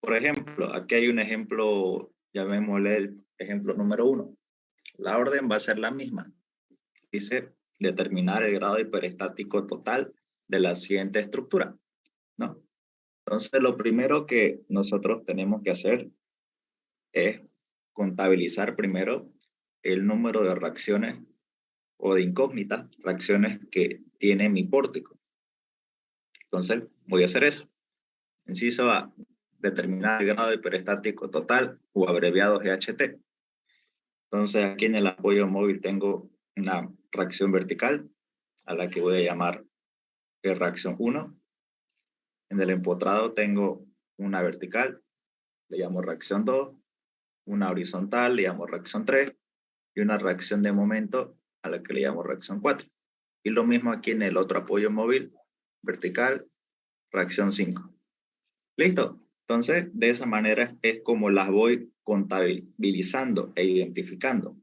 Por ejemplo, aquí hay un ejemplo, llamémosle el ejemplo número 1. La orden va a ser la misma. Dice determinar el grado hiperestático total de la siguiente estructura, ¿no? Entonces, lo primero que nosotros tenemos que hacer es contabilizar primero el número de reacciones o de incógnitas, reacciones que tiene mi pórtico. Entonces, voy a hacer eso. Inciso A, determinar el grado hiperestático total o abreviado GHT. Entonces, aquí en el apoyo móvil tengo una reacción vertical a la que voy a llamar reacción 1. En el empotrado tengo una vertical, le llamo reacción 2, una horizontal, le llamo reacción 3, y una reacción de momento a la que le llamo reacción 4. Y lo mismo aquí en el otro apoyo móvil, vertical, reacción 5. ¿Listo? Entonces, de esa manera es como las voy contabilizando e identificando.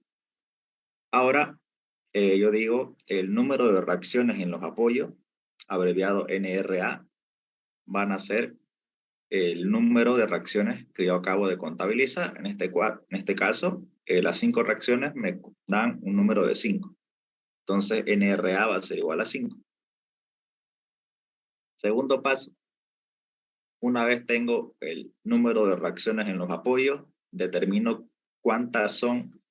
Ahora, yo digo el número de reacciones en los apoyos, abreviado NRA, van a ser el número de reacciones que yo acabo de contabilizar. En este caso, las 5 reacciones me dan un número de 5. Entonces, NRA va a ser igual a 5. Segundo paso, una vez tengo el número de reacciones en los apoyos, determino cuántas son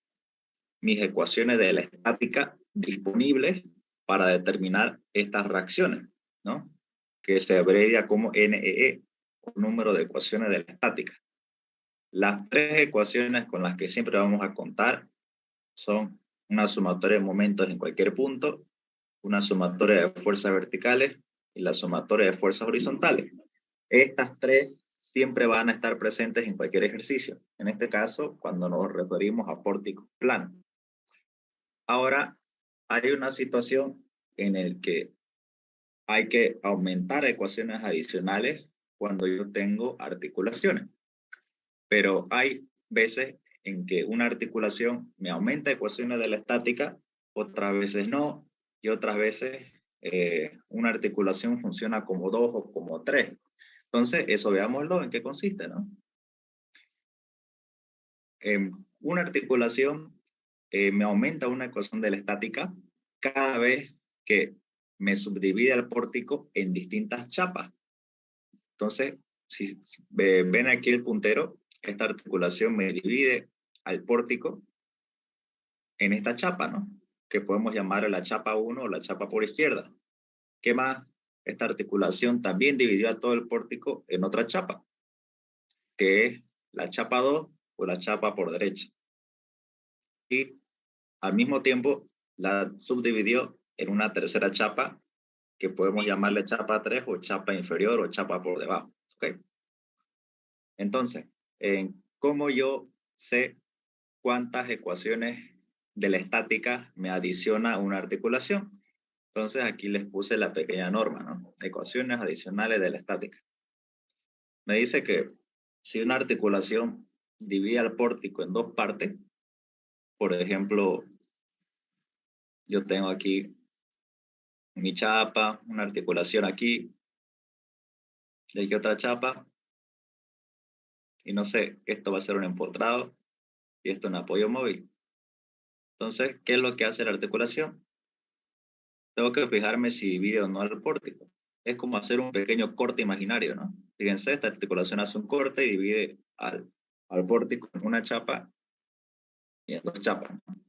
mis ecuaciones de la estática disponibles para determinar estas reacciones, ¿no? Que se abrevia como NEE, o número de ecuaciones de la estática. Las 3 ecuaciones con las que siempre vamos a contar son una sumatoria de momentos en cualquier punto, una sumatoria de fuerzas verticales y la sumatoria de fuerzas horizontales. Estas 3 siempre van a estar presentes en cualquier ejercicio. En este caso, cuando nos referimos a pórtico plano. Ahora, hay una situación en la que hay que aumentar ecuaciones adicionales cuando yo tengo articulaciones. Pero hay veces en que una articulación me aumenta ecuaciones de la estática, otras veces no, y otras veces una articulación funciona como 2 o como 3. Entonces, eso veámoslo en qué consiste, ¿no? Una articulación me aumenta una ecuación de la estática cada vez que me subdivide el pórtico en distintas chapas. Entonces, si ven aquí el puntero, esta articulación me divide al pórtico en esta chapa, ¿no? Que podemos llamar la chapa 1 o la chapa por izquierda. ¿Qué más? Esta articulación también dividió a todo el pórtico en otra chapa, que es la chapa 2 o la chapa por derecha. Y al mismo tiempo la subdividió en una tercera chapa que podemos llamarle chapa 3 o chapa inferior o chapa por debajo. ¿Okay? Entonces, ¿cómo yo sé cuántas ecuaciones de la estática me adiciona una articulación? Entonces, aquí les puse la pequeña norma, ¿no? Ecuaciones adicionales de la estática. Me dice que si una articulación divide al pórtico en 2 partes, por ejemplo, yo tengo aquí mi chapa, una articulación aquí, de aquí otra chapa, y no sé, esto va a ser un empotrado y esto un apoyo móvil. Entonces, ¿qué es lo que hace la articulación? Tengo que fijarme si divide o no al pórtico. Es como hacer un pequeño corte imaginario, ¿no? Fíjense, esta articulación hace un corte y divide al pórtico en una chapa y en 2 chapas, ¿no?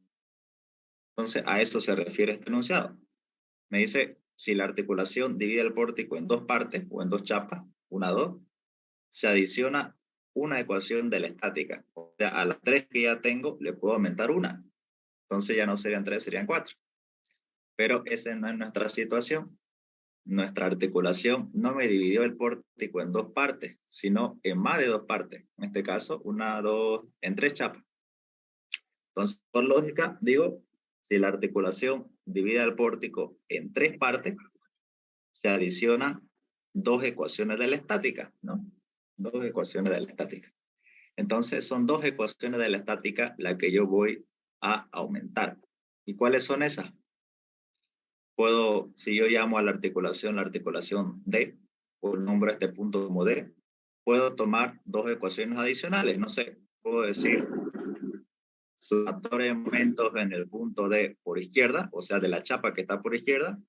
Entonces, a eso se refiere este enunciado. Me dice, si la articulación divide el pórtico en 2 partes o en 2 chapas, 1, 2, se adiciona una ecuación de la estática. O sea, a las 3 que ya tengo, le puedo aumentar una. Entonces ya no serían 3, serían 4. Pero esa no es nuestra situación. Nuestra articulación no me dividió el pórtico en 2 partes, sino en más de 2 partes. En este caso, 1, 2, en 3 chapas. Entonces, por lógica, digo, si la articulación divide el pórtico en 3 partes, se adicionan 2 ecuaciones de la estática, ¿no? 2 ecuaciones de la estática. Entonces, son 2 ecuaciones de la estática las que yo voy a aumentar. ¿Y cuáles son esas? Puedo, si yo llamo a la articulación D, o nombro este punto como D, puedo tomar dos ecuaciones adicionales. No sé, puedo decir sumatoria de momentos en el punto D por izquierda, o sea, de la chapa que está por izquierda,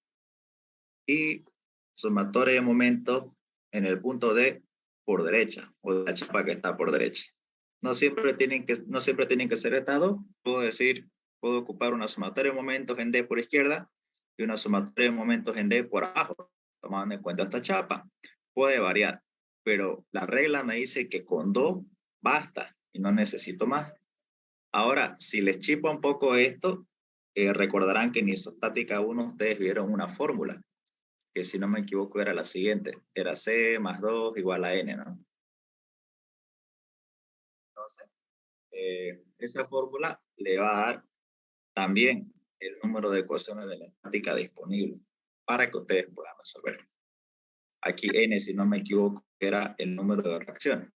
y sumatoria de momentos en el punto D por derecha, o de la chapa que está por derecha. No siempre tienen que ser estas dos. Puedo ocupar una sumatoria de momentos en D por izquierda y una sumatoria de momentos en D por abajo, tomando en cuenta esta chapa. Puede variar, pero la regla me dice que con dos basta y no necesito más. Ahora, si les chipa un poco esto, recordarán que en isostática 1 ustedes vieron una fórmula, que si no me equivoco era la siguiente, era C más 2 igual a N, ¿no? Entonces, esa fórmula le va a dar también el número de ecuaciones de la estática disponible para que ustedes puedan resolver. Aquí N, si no me equivoco, era el número de reacciones.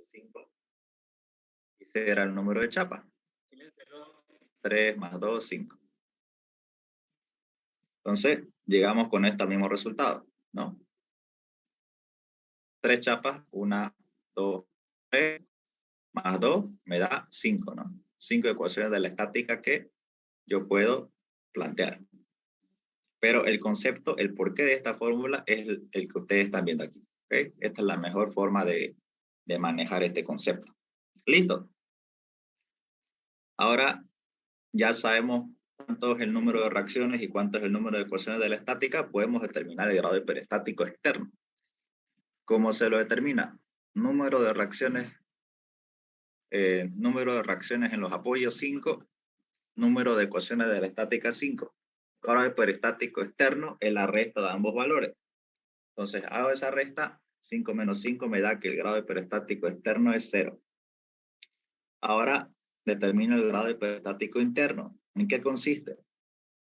5. Y C era el número de chapas. 3 más 2, 5. Entonces, llegamos con este mismo resultado, ¿no? 3 chapas, 1, 2, 3, más 2 me da 5, ¿no? 5 ecuaciones de la estática que yo puedo plantear. Pero el concepto, el porqué de esta fórmula es el que ustedes están viendo aquí. ¿Okay? Esta es la mejor forma de manejar este concepto. ¿Listo? Ahora ya sabemos cuánto es el número de reacciones y cuánto es el número de ecuaciones de la estática. Podemos determinar el grado hiperestático externo. ¿Cómo se lo determina? Número de reacciones en los apoyos 5, número de ecuaciones de la estática 5. Grado hiperestático externo es la resta de ambos valores. Entonces hago esa resta, 5 menos 5 me da que el grado hiperestático externo es 0. Ahora determino el grado hiperestático interno. ¿En qué consiste?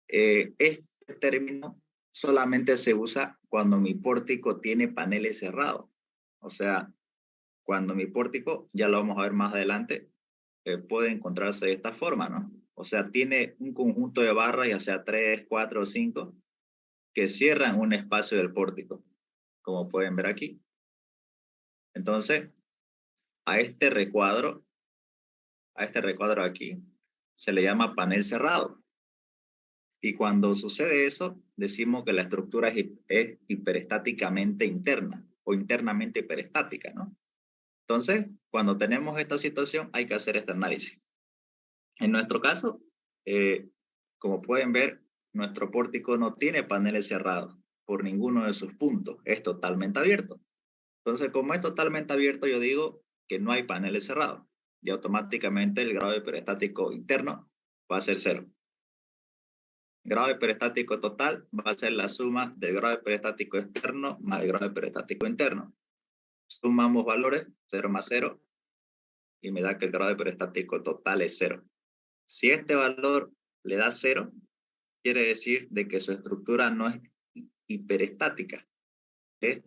Este término solamente se usa cuando mi pórtico tiene paneles cerrados. O sea, cuando mi pórtico, ya lo vamos a ver más adelante, puede encontrarse de esta forma, ¿no? O sea, tiene un conjunto de barras, ya sea 3, 4 o 5, que cierran un espacio del pórtico, como pueden ver aquí. Entonces, a este recuadro aquí, se le llama panel cerrado. Y cuando sucede eso, decimos que la estructura es hiperestáticamente interna o internamente hiperestática, ¿no? Entonces, cuando tenemos esta situación, hay que hacer este análisis. En nuestro caso, como pueden ver, nuestro pórtico no tiene paneles cerrados por ninguno de sus puntos, es totalmente abierto. Entonces, como es totalmente abierto, yo digo que no hay paneles cerrados y automáticamente el grado hiperestático interno va a ser 0. Grado hiperestático total va a ser la suma del grado hiperestático externo más el grado hiperestático interno. Sumamos valores, 0 más 0, y me da que el grado hiperestático total es 0. Si este valor le da 0, quiere decir de que su estructura no es hiperestática, es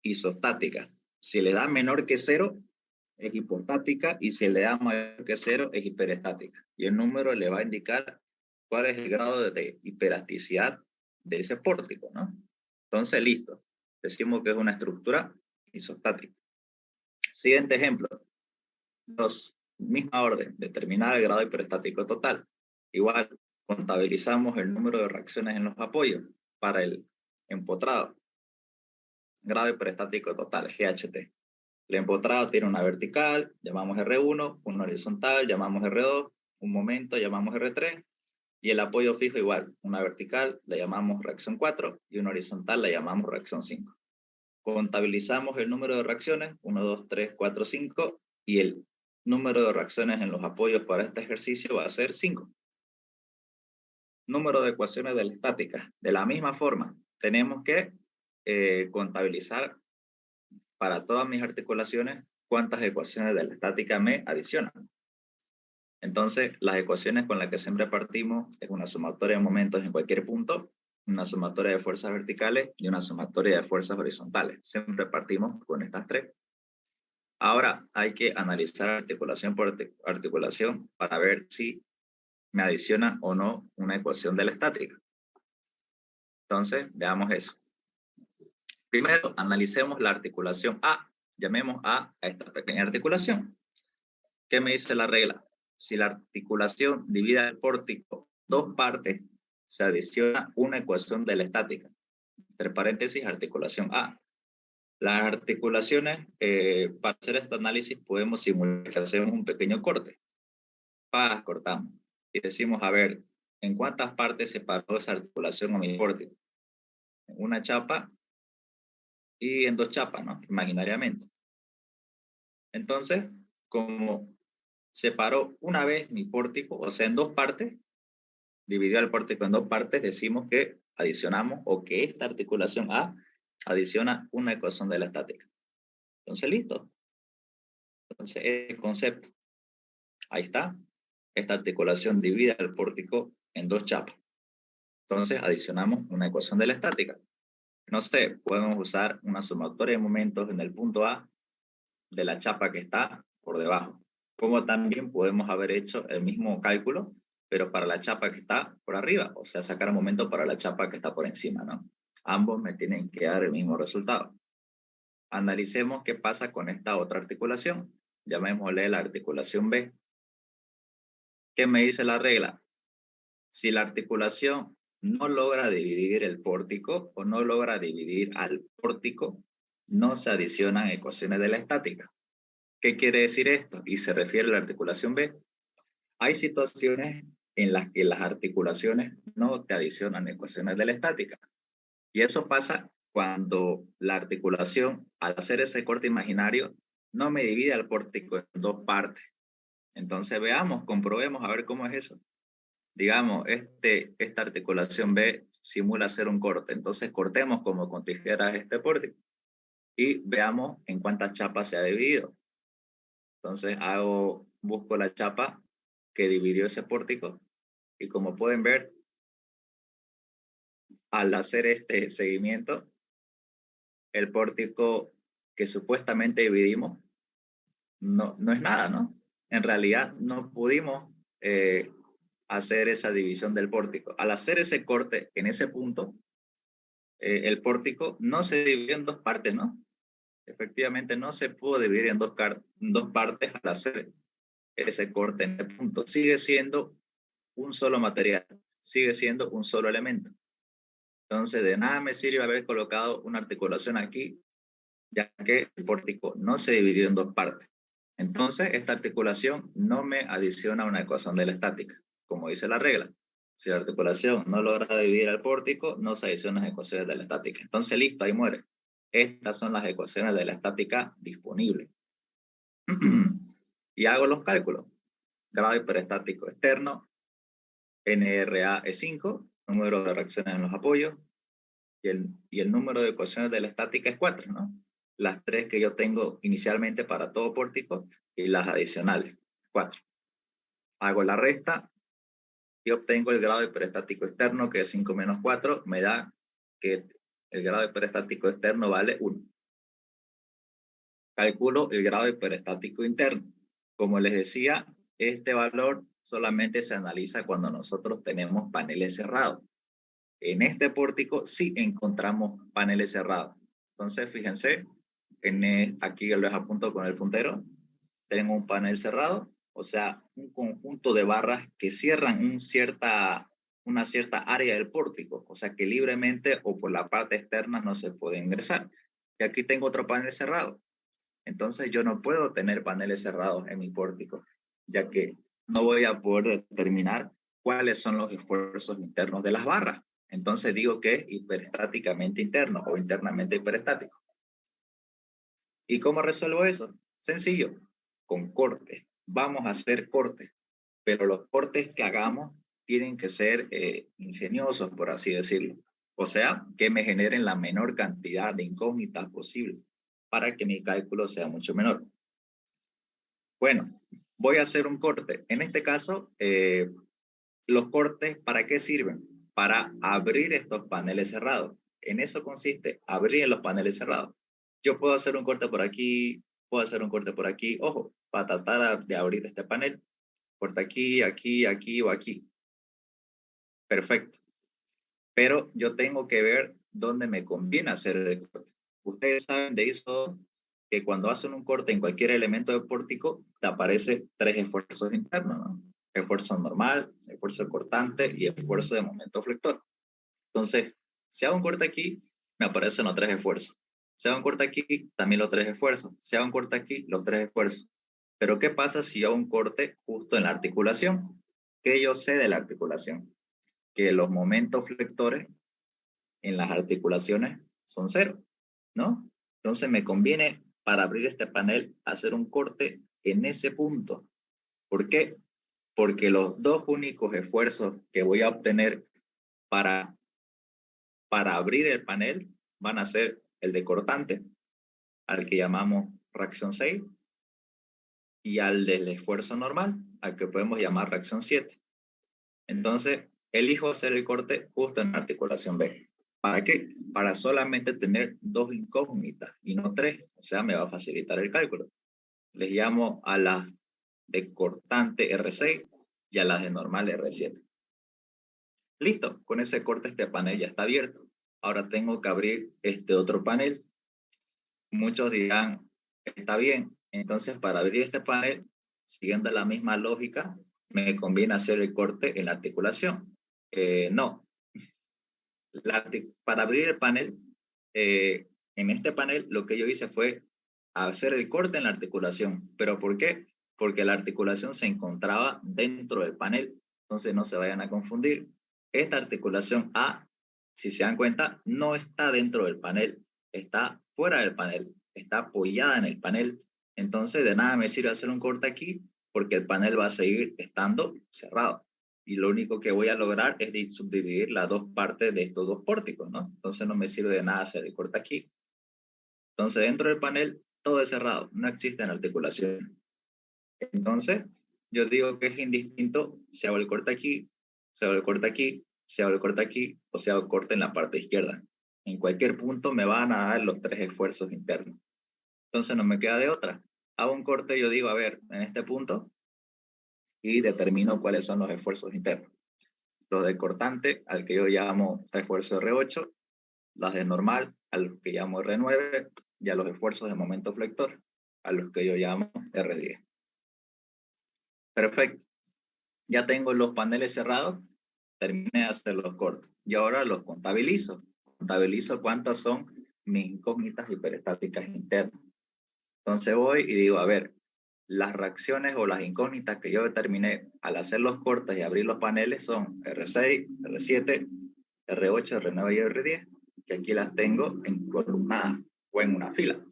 isostática. Si le da menor que 0, es hipostática, y si le da mayor que 0, es hiperestática. Y el número le va a indicar cuál es el grado de hiperelasticidad de ese pórtico, ¿no? Entonces, listo. Decimos que es una estructura isostática. Siguiente ejemplo. Misma orden, determinar el grado hiperestático total. Igual, contabilizamos el número de reacciones en los apoyos para el empotrado. Grado hiperestático total, GHT. El empotrado tiene una vertical, llamamos R1, una horizontal, llamamos R2, un momento, llamamos R3, y el apoyo fijo igual, una vertical la llamamos reacción 4 y una horizontal la llamamos reacción 5. Contabilizamos el número de reacciones, 1, 2, 3, 4, 5, y el número de reacciones en los apoyos para este ejercicio va a ser 5. Número de ecuaciones de la estática. De la misma forma, tenemos que contabilizar para todas mis articulaciones cuántas ecuaciones de la estática me adicionan. Entonces, las ecuaciones con las que siempre partimos es una sumatoria de momentos en cualquier punto, una sumatoria de fuerzas verticales y una sumatoria de fuerzas horizontales. Siempre partimos con estas tres. Ahora hay que analizar articulación por articulación para ver si me adiciona o no una ecuación de la estática. Entonces, veamos eso. Primero, analicemos la articulación A. Llamemos a esta pequeña articulación. ¿Qué me dice la regla? Si la articulación divide el pórtico en dos partes, se adiciona una ecuación de la estática. Entre paréntesis, articulación A. Las articulaciones, para hacer este análisis, podemos simular que hacemos un pequeño corte. Cortamos. Y decimos, a ver, ¿en cuántas partes se paró esa articulación a mi pórtico? En una chapa y en dos chapas, ¿no? Imaginariamente. Entonces, como separó una vez mi pórtico, o sea, en dos partes, dividió el pórtico en dos partes, decimos que adicionamos o que esta articulación A adiciona una ecuación de la estática. Entonces, listo. Entonces, el concepto. Ahí está. Esta articulación divide el pórtico en dos chapas. Entonces, adicionamos una ecuación de la estática. No sé, podemos usar una sumatoria de momentos en el punto A de la chapa que está por debajo. Como también podemos haber hecho el mismo cálculo, pero para la chapa que está por arriba, o sea, sacar un momento para la chapa que está por encima, ¿no? Ambos me tienen que dar el mismo resultado. Analicemos qué pasa con esta otra articulación. Llamémosle la articulación B. ¿Qué me dice la regla? Si la articulación no logra dividir el pórtico o no logra dividir al pórtico, no se adicionan ecuaciones de la estática. ¿Qué quiere decir esto? Y se refiere a la articulación B. Hay situaciones en las que las articulaciones no te adicionan ecuaciones de la estática. Y eso pasa cuando la articulación, al hacer ese corte imaginario, no me divide el pórtico en dos partes. Entonces veamos, comprobemos a ver cómo es eso. Digamos, esta articulación B simula hacer un corte. Entonces cortemos como con tijeras este pórtico y veamos en cuántas chapas se ha dividido. Entonces busco la chapa que dividió ese pórtico y como pueden ver, al hacer este seguimiento, el pórtico que supuestamente dividimos no es nada, ¿no? En realidad no pudimos hacer esa división del pórtico. Al hacer ese corte en ese punto, el pórtico no se dividió en dos partes, ¿no? Efectivamente no se pudo dividir en dos partes al hacer ese corte en el punto. Sigue siendo un solo material, sigue siendo un solo elemento. Entonces, de nada me sirve haber colocado una articulación aquí, ya que el pórtico no se dividió en dos partes. Entonces, esta articulación no me adiciona una ecuación de la estática, como dice la regla. Si la articulación no logra dividir el pórtico, no se adicionan las ecuaciones de la estática. Entonces, listo, ahí muere. Estas son las ecuaciones de la estática disponibles. Y hago los cálculos. Grado hiperestático externo, NRA es 5, número de reacciones en los apoyos, y el número de ecuaciones de la estática es 4, ¿no? Las 3 que yo tengo inicialmente para todo pórtico y las adicionales, 4. Hago la resta y obtengo el grado hiperestático externo, que es 5 menos 4, me da que el grado hiperestático externo vale 1. Calculo el grado hiperestático interno. Como les decía, este valor solamente se analiza cuando nosotros tenemos paneles cerrados. En este pórtico sí encontramos paneles cerrados. Entonces, fíjense, aquí les apunto con el puntero. Tenemos un panel cerrado, o sea, un conjunto de barras que cierran una cierta área del pórtico, o sea que libremente o por la parte externa no se puede ingresar. Y aquí tengo otro panel cerrado. Entonces yo no puedo tener paneles cerrados en mi pórtico, ya que no voy a poder determinar cuáles son los esfuerzos internos de las barras. Entonces digo que es hiperestáticamente interno o internamente hiperestático. ¿Y cómo resuelvo eso? Sencillo, con cortes. Vamos a hacer cortes, pero los cortes que hagamos tienen que ser ingeniosos, por así decirlo. O sea, que me generen la menor cantidad de incógnitas posible para que mi cálculo sea mucho menor. Bueno, voy a hacer un corte. En este caso, los cortes, ¿para qué sirven? Para abrir estos paneles cerrados. En eso consiste, abrir los paneles cerrados. Yo puedo hacer un corte por aquí, puedo hacer un corte por aquí. Ojo, para tratar de abrir este panel. Corte aquí, aquí, aquí o aquí. Perfecto. Pero yo tengo que ver dónde me conviene hacer el corte. Ustedes saben de ISO que cuando hacen un corte en cualquier elemento de pórtico, te aparece 3 esfuerzos internos, ¿no? Esfuerzo normal, esfuerzo cortante y esfuerzo de momento flector. Entonces, si hago un corte aquí, me aparecen los 3 esfuerzos. Si hago un corte aquí, también los 3 esfuerzos. Si hago un corte aquí, los 3 esfuerzos. Pero ¿qué pasa si yo hago un corte justo en la articulación? ¿Qué yo sé de la articulación? Que los momentos flectores en las articulaciones son 0, ¿no? Entonces me conviene para abrir este panel hacer un corte en ese punto. ¿Por qué? Porque los 2 únicos esfuerzos que voy a obtener para, para abrir el panel van a ser el de cortante, al que llamamos reacción 6, y al del esfuerzo normal, al que podemos llamar reacción 7. Entonces, elijo hacer el corte justo en la articulación B. ¿Para qué? Para solamente tener 2 incógnitas y no 3. O sea, me va a facilitar el cálculo. Les llamo a las de cortante R6 y a las de normal R7. Listo, con ese corte este panel ya está abierto. Ahora tengo que abrir este otro panel. Muchos dirán, está bien, entonces para abrir este panel, siguiendo la misma lógica, me conviene hacer el corte en la articulación. No, para abrir el panel, en este panel lo que yo hice fue hacer el corte en la articulación. ¿Pero por qué? Porque la articulación se encontraba dentro del panel, entonces no se vayan a confundir. Esta articulación A, si se dan cuenta, no está dentro del panel, está fuera del panel, está apoyada en el panel. Entonces de nada me sirve hacer un corte aquí porque el panel va a seguir estando cerrado. Y lo único que voy a lograr es subdividir las 2 partes de estos 2 pórticos, ¿no? Entonces no me sirve de nada hacer el corte aquí. Entonces dentro del panel todo es cerrado, no existen articulaciones. Entonces yo digo que es indistinto si hago el corte aquí, si hago el corte aquí, si hago el corte aquí o si hago el corte en la parte izquierda. En cualquier punto me van a dar los 3 esfuerzos internos. Entonces no me queda de otra. Hago un corte, yo digo, a ver, en este punto, y determino cuáles son los esfuerzos internos. Los de cortante, al que yo llamo esfuerzo R8, las de normal, a los que llamo R9, y a los esfuerzos de momento flector, a los que yo llamo R10. Perfecto. Ya tengo los paneles cerrados, terminé de hacer los cortes. Y ahora los contabilizo. Contabilizo cuántas son mis incógnitas hiperestáticas internas. Entonces voy y digo, a ver, las reacciones o las incógnitas que yo determiné al hacer los cortes y abrir los paneles son R6, R7, R8, R9 y R10, que aquí las tengo en columnadas o en una fila.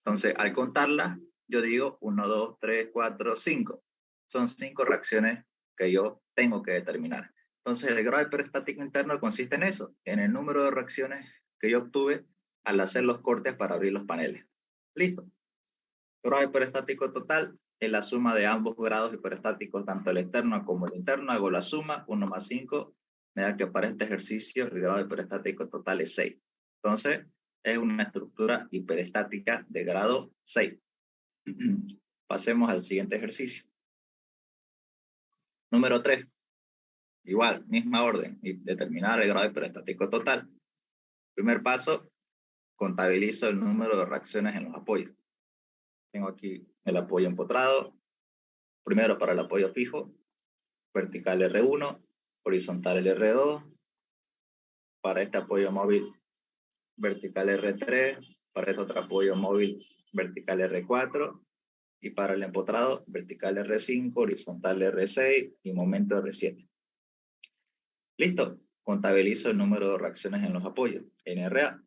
Entonces, al contarlas, yo digo 1, 2, 3, 4, 5. Son 5 reacciones que yo tengo que determinar. Entonces, el grado hiperestático interno consiste en eso, en el número de reacciones que yo obtuve al hacer los cortes para abrir los paneles. Listo. Grado hiperestático total es la suma de ambos grados hiperestáticos, tanto el externo como el interno. Hago la suma, 1 más 5, me da que para este ejercicio el grado hiperestático total es 6. Entonces, es una estructura hiperestática de grado 6. Pasemos al siguiente ejercicio. Número 3. Igual, misma orden, y determinar el grado hiperestático total. Primer paso, contabilizo el número de reacciones en los apoyos. Tengo aquí el apoyo empotrado. Primero para el apoyo fijo, vertical R1, horizontal R2. Para este apoyo móvil, vertical R3. Para este otro apoyo móvil, vertical R4. Y para el empotrado, vertical R5, horizontal R6 y momento R7. Listo. Contabilizo el número de reacciones en los apoyos. NRA.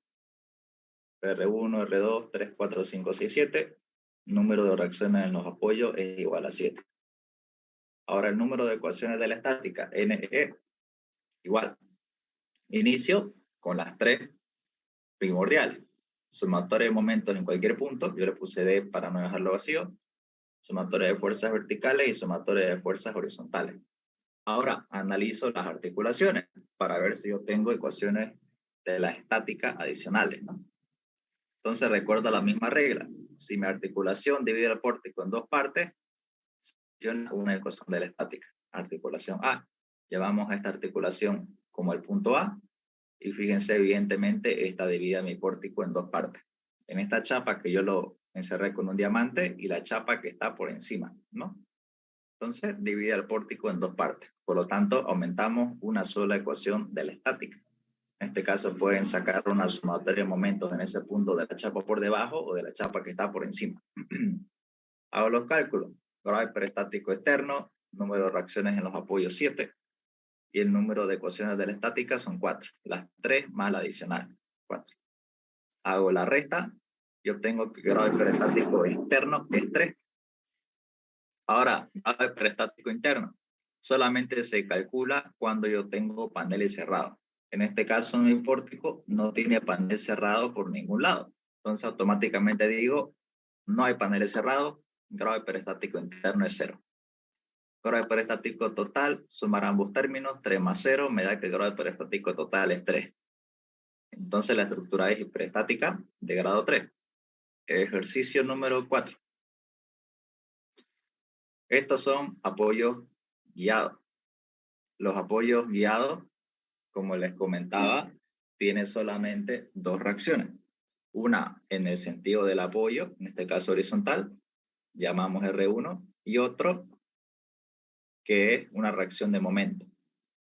R1, R2, 3, 4, 5, 6, 7. Número de reacciones en los apoyos es igual a 7. Ahora el número de ecuaciones de la estática, NE, igual. Inicio con las 3 primordiales. Sumatoria de momentos en cualquier punto. Yo le puse D para no dejarlo vacío. Sumatoria de fuerzas verticales y sumatoria de fuerzas horizontales. Ahora analizo las articulaciones para ver si yo tengo ecuaciones de la estática adicionales, ¿no? Entonces recuerda la misma regla. Si mi articulación divide el pórtico en 2 partes, funciona una ecuación de la estática. Articulación A. Llevamos a esta articulación como el punto A y fíjense, evidentemente, esta divide mi pórtico en 2 partes. en esta chapa que yo lo encerré con un diamante y la chapa que está por encima, ¿no? Entonces, divide el pórtico en dos partes. Por lo tanto, aumentamos una sola ecuación de la estática. En este caso, pueden sacar una sumatoria de momentos en ese punto de la chapa por debajo o de la chapa que está por encima. Hago los cálculos. Grado hiperestático externo, número de reacciones en los apoyos 7, y el número de ecuaciones de la estática son 4. Las 3 más la adicional, 4. Hago la resta y obtengo que el grado hiperestático externo es 3. Ahora, grado hiperestático interno solamente se calcula cuando yo tengo paneles cerrados. En este caso, mi pórtico no tiene panel cerrado por ningún lado. Entonces, automáticamente digo, no hay paneles cerrados, grado hiperestático interno es 0. Grado hiperestático total, sumar ambos términos, 3 más 0, me da que el grado hiperestático total es 3. Entonces, la estructura es hiperestática de grado 3. Ejercicio número 4. Estos son apoyos guiados. Los apoyos guiados, como les comentaba, tienen solamente dos reacciones. Una en el sentido del apoyo, en este caso horizontal, llamamos R1, y otro que es una reacción de momento,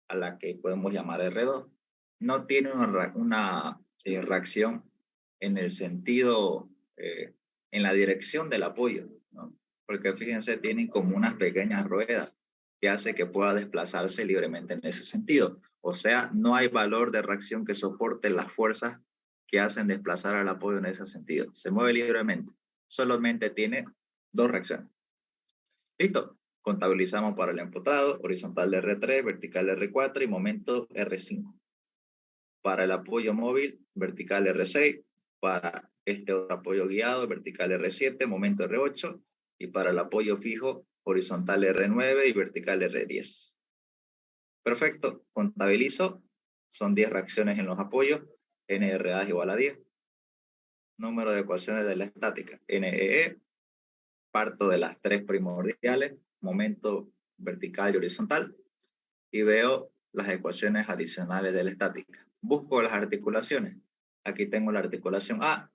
a la que podemos llamar R2. No tiene una reacción en el sentido, en la dirección del apoyo, ¿no? Porque fíjense, tienen como unas pequeñas ruedas que hace que pueda desplazarse libremente en ese sentido. O sea, no hay valor de reacción que soporte las fuerzas que hacen desplazar al apoyo en ese sentido. Se mueve libremente. Solamente tiene dos reacciones. ¿Listo? Contabilizamos para el empotrado, horizontal de R3, vertical de R4 y momento R5. Para el apoyo móvil, vertical R6. Para este otro apoyo guiado, vertical R7, momento R8. Y para el apoyo fijo, horizontal R9 y vertical R10. Perfecto, contabilizo. Son 10 reacciones en los apoyos. NRA es igual a 10. Número de ecuaciones de la estática. NEE. Parto de las 3 primordiales. Momento vertical y horizontal. Y veo las ecuaciones adicionales de la estática. Busco las articulaciones. Aquí tengo la articulación A.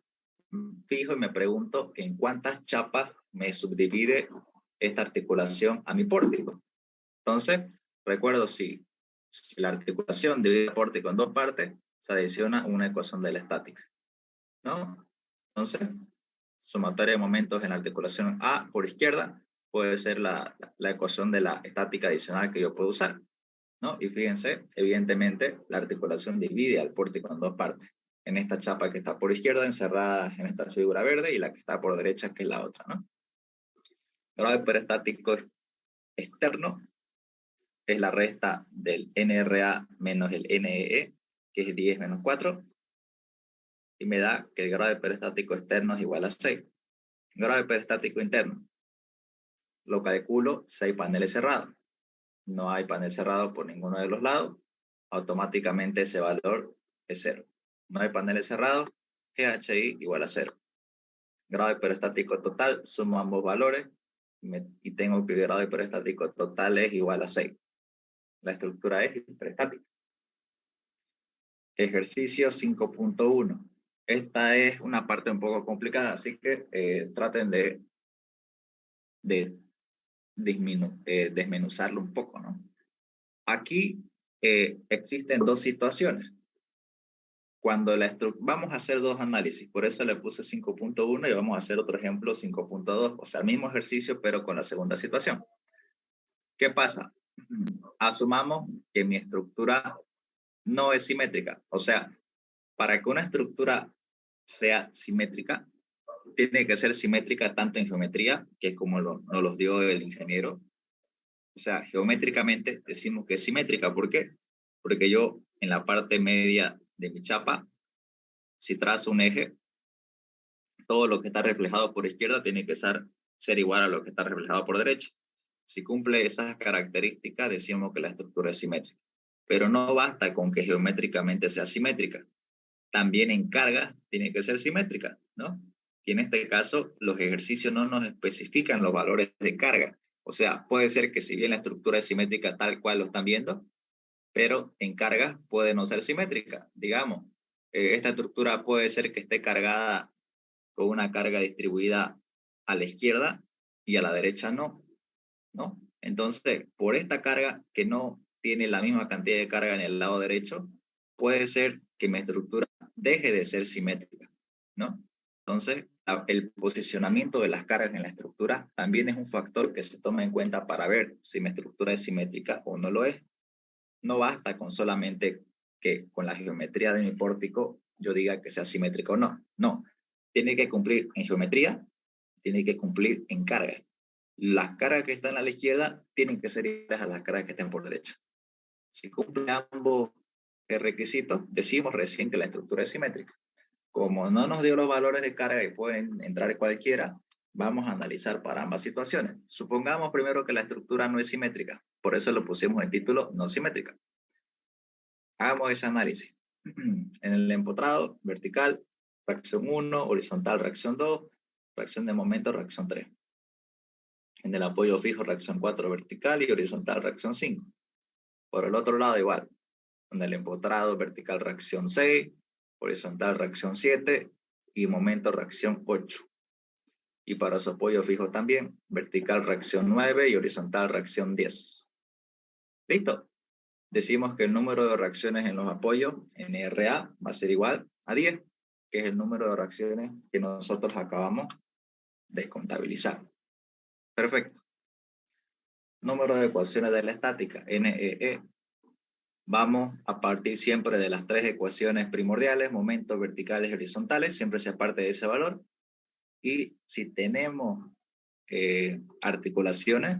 Fijo y me pregunto en cuántas chapas me subdivide esta articulación a mi pórtico. Entonces, recuerdo si la articulación divide el pórtico en dos partes, se adiciona una ecuación de la estática, ¿no? Entonces, sumatoria de momentos en la articulación A por izquierda puede ser la ecuación de la estática adicional que yo puedo usar, ¿no? Y fíjense, evidentemente, la articulación divide al pórtico en dos partes. En esta chapa que está por izquierda, encerrada en esta figura verde, y la que está por derecha, que es la otra, ¿no? Grado hiperestático externo es la resta del NRA menos el NEE, que es 10 menos 4, y me da que el grado hiperestático externo es igual a 6. Grado hiperestático interno, lo calculo 6 paneles cerrados. No hay panel cerrado por ninguno de los lados, automáticamente ese valor es 0. No hay paneles cerrados, GHI igual a 0. Grado hiperestático total, sumo ambos valores y tengo que el grado hiperestático total es igual a 6. La estructura es hiperestática. Ejercicio 5.1. Esta es una parte un poco complicada, así que traten de desmenuzarlo un poco, ¿no? Aquí existen dos situaciones. Cuando vamos a hacer dos análisis, por eso le puse 5.1 y vamos a hacer otro ejemplo 5.2, o sea, el mismo ejercicio, pero con la segunda situación. ¿Qué pasa? Asumamos que mi estructura no es simétrica, o sea, para que una estructura sea simétrica, tiene que ser simétrica tanto en geometría, que es como nos los dio el ingeniero. O sea, geométricamente decimos que es simétrica. ¿Por qué? Porque yo en la parte media de mi chapa, si trazo un eje, todo lo que está reflejado por izquierda tiene que ser igual a lo que está reflejado por derecha. Si cumple esas características, decimos que la estructura es simétrica. Pero no basta con que geométricamente sea simétrica. También en carga tiene que ser simétrica, ¿no? Y en este caso, los ejercicios no nos especifican los valores de carga. O sea, puede ser que si bien la estructura es simétrica tal cual lo están viendo, pero en carga puede no ser simétrica. Digamos, esta estructura puede ser que esté cargada con una carga distribuida a la izquierda y a la derecha no, ¿no? Entonces, por esta carga que no tiene la misma cantidad de carga en el lado derecho, puede ser que mi estructura deje de ser simétrica, ¿no? Entonces, el posicionamiento de las cargas en la estructura también es un factor que se toma en cuenta para ver si mi estructura es simétrica o no lo es. No basta con solamente que con la geometría de mi pórtico yo diga que sea simétrico o no. No, tiene que cumplir en geometría, tiene que cumplir en carga. Las cargas que están a la izquierda tienen que ser iguales a las cargas que estén por derecha. Si cumple ambos requisitos, decimos recién que la estructura es simétrica. Como no nos dio los valores de carga y pueden entrar cualquiera, vamos a analizar para ambas situaciones. Supongamos primero que la estructura no es simétrica, por eso lo pusimos en título no simétrica. Hagamos ese análisis. En el empotrado, vertical, reacción 1, horizontal, reacción 2, reacción de momento, reacción 3. En el apoyo fijo, reacción 4, vertical y horizontal, reacción 5. Por el otro lado, igual. En el empotrado, vertical, reacción 6, horizontal, reacción 7 y momento, reacción 8. Y para su apoyo fijo también, vertical, reacción 9 y horizontal, reacción 10. ¿Listo? Decimos que el número de reacciones en los apoyos, NRA, va a ser igual a 10, que es el número de reacciones que nosotros acabamos de contabilizar. Perfecto. Número de ecuaciones de la estática, NEE. Vamos a partir siempre de las tres ecuaciones primordiales, momentos verticales y horizontales, siempre se parte de ese valor. Y si tenemos articulaciones,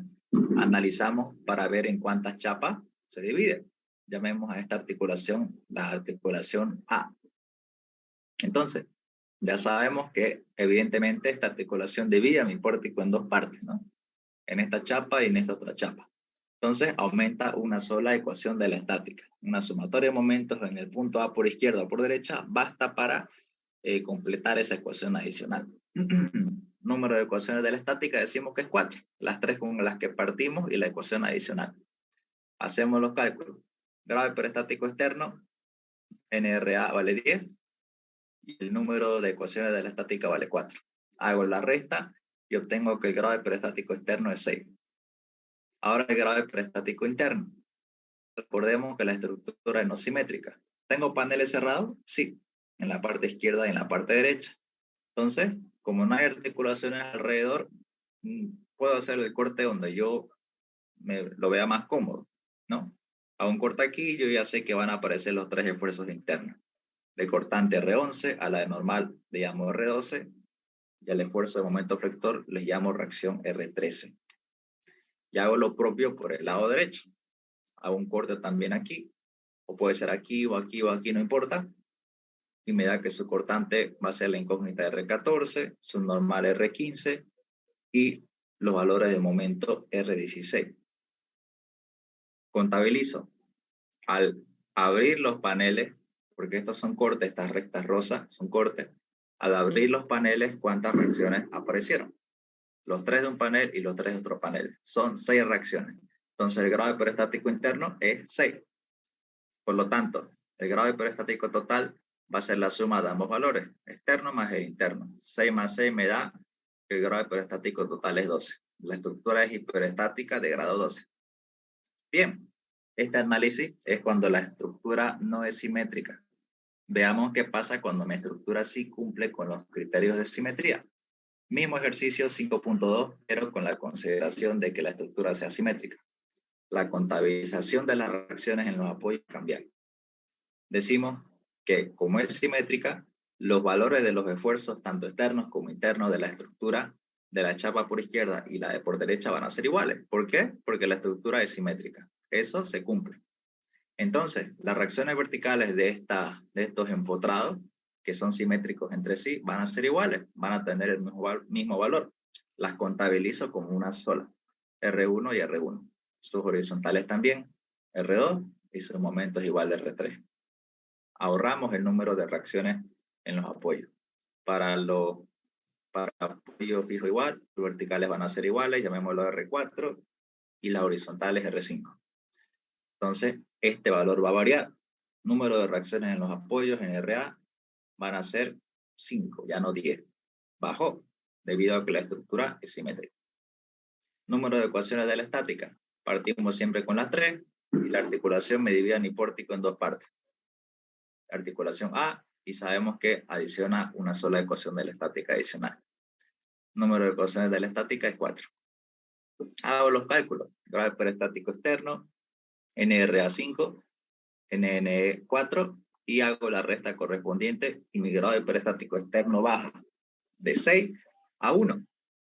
analizamos para ver en cuántas chapas se divide. Llamemos a esta articulación la articulación A. Entonces, ya sabemos que evidentemente esta articulación divide a mi pórtico en dos partes, ¿no? En esta chapa y en esta otra chapa. Entonces, aumenta una sola ecuación de la estática. Una sumatoria de momentos en el punto A por izquierda o por derecha basta para completar esa ecuación adicional. Número de ecuaciones de la estática decimos que es 4, las tres con las que partimos y la ecuación adicional. Hacemos los cálculos. Grado hiperestático externo, NRA vale 10, y el número de ecuaciones de la estática vale 4. Hago la resta y obtengo que el grado hiperestático externo es 6. Ahora el grado hiperestático interno. Recordemos que la estructura es no simétrica. ¿Tengo paneles cerrados? Sí, en la parte izquierda y en la parte derecha. Entonces, como no hay articulaciones alrededor, puedo hacer el corte donde yo lo vea más cómodo, ¿no? Hago un corte aquí y yo ya sé que van a aparecer los tres esfuerzos internos. De cortante R11 a la de normal le llamo R12 y al esfuerzo de momento flector les llamo reacción R13. Y hago lo propio por el lado derecho. Hago un corte también aquí, o puede ser aquí o aquí o aquí, no importa. Y me da que su cortante va a ser la incógnita R14, su normal R15 y los valores de momento R16. Contabilizo. Al abrir los paneles, porque estos son cortes, estas rectas rosas son cortes, al abrir los paneles, ¿cuántas reacciones aparecieron? Los tres de un panel y los tres de otro panel. Son 6 reacciones. Entonces el grado hiperestático interno es 6. Por lo tanto, el grado hiperestático total va a ser la suma de ambos valores, externo más el interno. 6 más 6 me da que el grado hiperestático total es 12. La estructura es hiperestática de grado 12. Bien, este análisis es cuando la estructura no es simétrica. Veamos qué pasa cuando mi estructura sí cumple con los criterios de simetría. Mismo ejercicio 5.2, pero con la consideración de que la estructura sea simétrica. La contabilización de las reacciones en los apoyos cambia. Decimos que como es simétrica, los valores de los esfuerzos, tanto externos como internos de la estructura de la chapa por izquierda y la de por derecha van a ser iguales. ¿Por qué? Porque la estructura es simétrica. Eso se cumple. Entonces, las reacciones verticales de estos empotrados, que son simétricos entre sí, van a ser iguales, van a tener el mismo valor. Las contabilizo como una sola, R1 y R1. Sus horizontales también, R2 y sus momentos igual de R3. Ahorramos el número de reacciones en los apoyos. Para apoyo fijo igual, los verticales van a ser iguales, llamémoslo R4, y las horizontales R5. Entonces, este valor va a variar. Número de reacciones en los apoyos en RA van a ser 5, ya no 10. bajó, debido a que la estructura es simétrica. Número de ecuaciones de la estática. Partimos siempre con las 3 y la articulación me divide a mi pórtico en dos partes. Articulación A, y sabemos que adiciona una sola ecuación de la estática adicional. Número de ecuaciones de la estática es 4. Hago los cálculos. Grado hiperestático externo, NRA5, NNE4, y hago la resta correspondiente y mi grado hiperestático externo baja de 6 a 1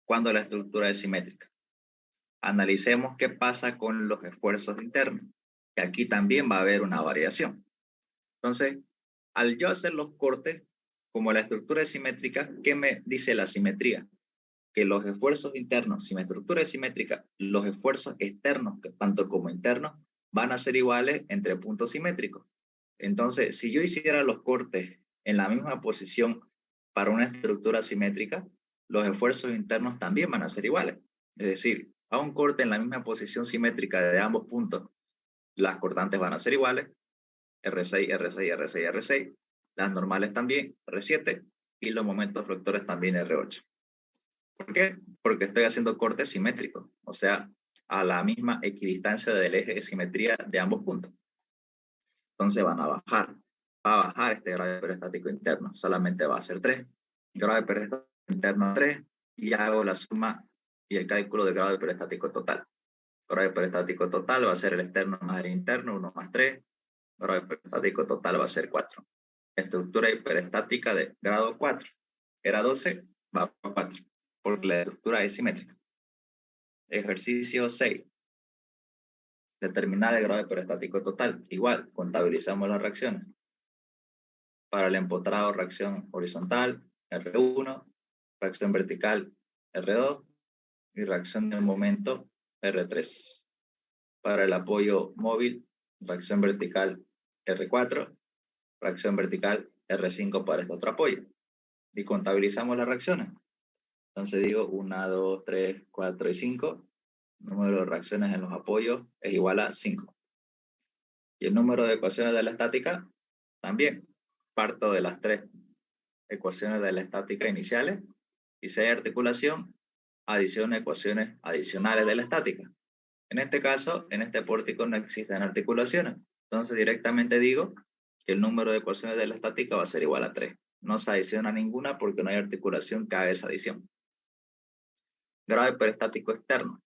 cuando la estructura es simétrica. Analicemos qué pasa con los esfuerzos internos, que aquí también va a haber una variación. Entonces, al yo hacer los cortes, como la estructura es simétrica, ¿qué me dice la simetría? Que los esfuerzos internos, si mi estructura es simétrica, los esfuerzos externos, tanto como internos, van a ser iguales entre puntos simétricos. Entonces, si yo hiciera los cortes en la misma posición para una estructura simétrica, los esfuerzos internos también van a ser iguales. Es decir, a un corte en la misma posición simétrica de ambos puntos, las cortantes van a ser iguales, R6, R6, R6, R6, las normales también, R7, y los momentos fluctuadores también R8. ¿Por qué? Porque estoy haciendo cortes simétricos, o sea, a la misma equidistancia del eje de simetría de ambos puntos. Entonces van a bajar. Va a bajar este grado hiperestático interno, solamente va a ser 3. Grado hiperestático interno 3, y hago la suma y el cálculo del grado hiperestático total. Grado hiperestático total va a ser el externo más el interno, 1 más 3. Grado hiperestático total va a ser 4. Estructura hiperestática de grado 4. Era 12, va a 4, porque la estructura es simétrica. Ejercicio 6. Determinar el grado hiperestático total. Igual, contabilizamos las reacciones. Para el empotrado, reacción horizontal, R1, reacción vertical, R2, y reacción de momento, R3. Para el apoyo móvil, reacción vertical, R4, reacción vertical, R5 para este otro apoyo. Y contabilizamos las reacciones. Entonces digo 1, 2, 3, 4 y 5. El número de reacciones en los apoyos es igual a 5. Y el número de ecuaciones de la estática también. Parto de las 3 ecuaciones de la estática iniciales, y si hay articulación, adiciono ecuaciones adicionales de la estática. En este caso, en este pórtico no existen articulaciones. Entonces directamente digo que el número de ecuaciones de la estática va a ser igual a 3. No se adiciona ninguna porque no hay articulación que haga esa adición. Grado hiperestático externo.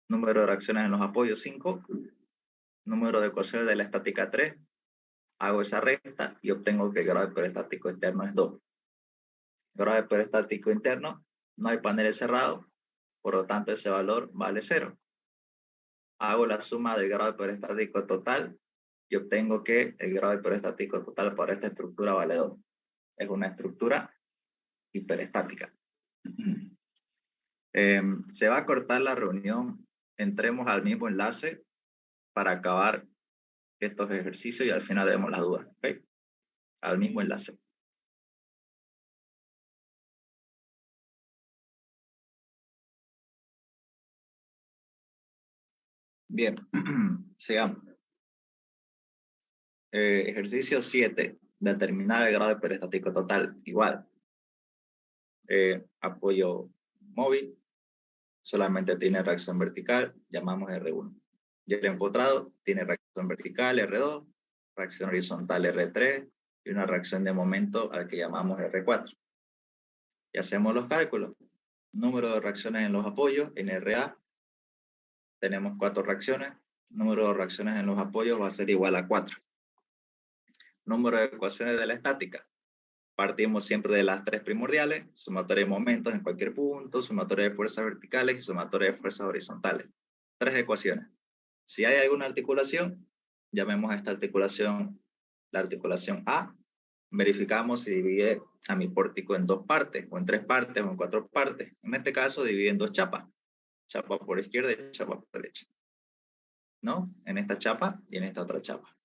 Número de reacciones en los apoyos 5. Número de ecuaciones de la estática 3. Hago esa resta y obtengo que el grado hiperestático externo es 2. Grado hiperestático interno, no hay paneles cerrados, por lo tanto ese valor vale 0. Hago la suma del grado hiperestático total y obtengo que el grado hiperestático total para esta estructura vale 2. Es una estructura hiperestática. Se va a cortar la reunión. Entremos al mismo enlace para acabar estos ejercicios y al final vemos las dudas. ¿Okay? Al mismo enlace. Bien, sigamos. Ejercicio 7. Determinar el grado hiperestático total. Igual. Apoyo móvil. Solamente tiene reacción vertical. Llamamos R1. Y el empotrado tiene reacción vertical R2, reacción horizontal R3 y una reacción de momento al que llamamos R4. Y hacemos los cálculos. Número de reacciones en los apoyos, en RA, tenemos 4 reacciones. Número de reacciones en los apoyos va a ser igual a 4. Número de ecuaciones de la estática. Partimos siempre de las 3 primordiales, sumatoria de momentos en cualquier punto, sumatoria de fuerzas verticales y sumatoria de fuerzas horizontales. 3 ecuaciones. Si hay alguna articulación, llamemos a esta articulación la articulación A. Verificamos si divide a mi pórtico en 2 partes, o en 3 partes, o en 4 partes. En este caso, divide en 2 chapas. Chapa por izquierda y chapa por derecha. ¿No? En esta chapa y en esta otra chapa.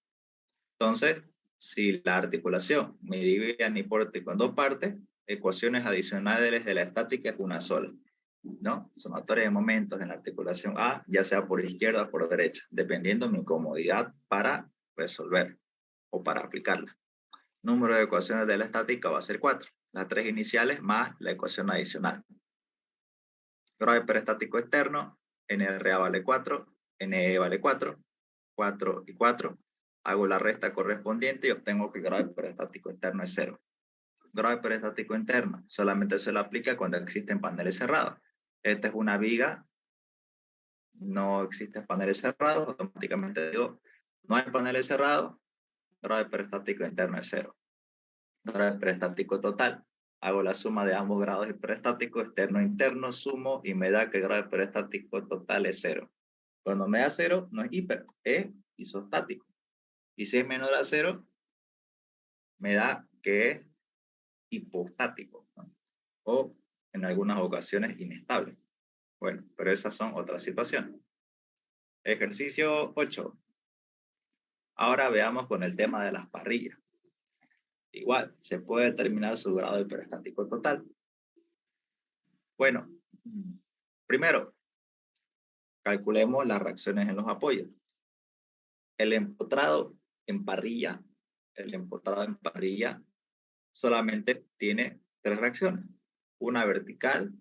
Entonces, si la articulación me divide a mi pórtico en 2 partes, ecuaciones adicionales de la estática es una sola. ¿No? Sumatoria de momentos en la articulación A, ya sea por izquierda o por derecha, dependiendo de mi comodidad para resolver o para aplicarla. Número de ecuaciones de la estática va a ser 4. las tres iniciales más la ecuación adicional. Grado hiperestático externo, NRA vale 4, NE vale 4, 4 y 4. Hago la resta correspondiente y obtengo que el grado hiperestático externo es 0. Grado hiperestático interno solamente se lo aplica cuando existen paneles cerrados. Esta es una viga, no existen paneles cerrados, automáticamente digo, no hay paneles cerrados, grado hiperestático interno es 0. Grado hiperestático total, hago la suma de ambos grados hiperestáticos, externo e interno, sumo y me da que el grado hiperestático total es 0. Cuando me da 0, no es hiper, es isostático. Y si es menor a 0, me da que es hipostático, ¿no? O en algunas ocasiones inestable. Bueno, pero esas son otras situaciones. Ejercicio 8. Ahora veamos con el tema de las parrillas. Igual, se puede determinar su grado hiperestático total. Bueno, primero, calculemos las reacciones en los apoyos. El empotrado en parrilla solamente tiene 3 reacciones. Una vertical,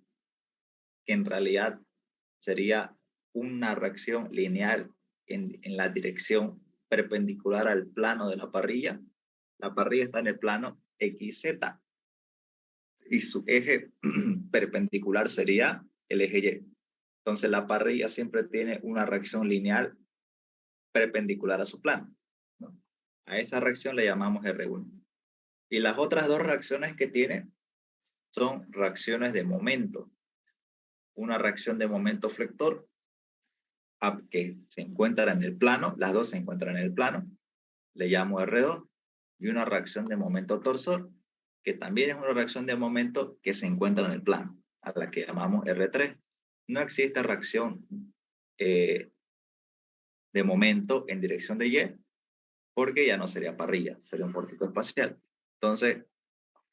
que en realidad sería una reacción lineal en la dirección perpendicular al plano de la parrilla. La parrilla está en el plano XZ y su eje perpendicular sería el eje Y. Entonces la parrilla siempre tiene una reacción lineal perpendicular a su plano, ¿no? A esa reacción le llamamos R1. Y las otras dos reacciones que tiene son reacciones de momento. Una reacción de momento flector que se encuentra en el plano, las dos se encuentran en el plano, le llamo R2, y una reacción de momento torsor, que también es una reacción de momento que se encuentra en el plano, a la que llamamos R3. No existe reacción de momento en dirección de Y, porque ya no sería parrilla, sería un pórtico espacial. Entonces,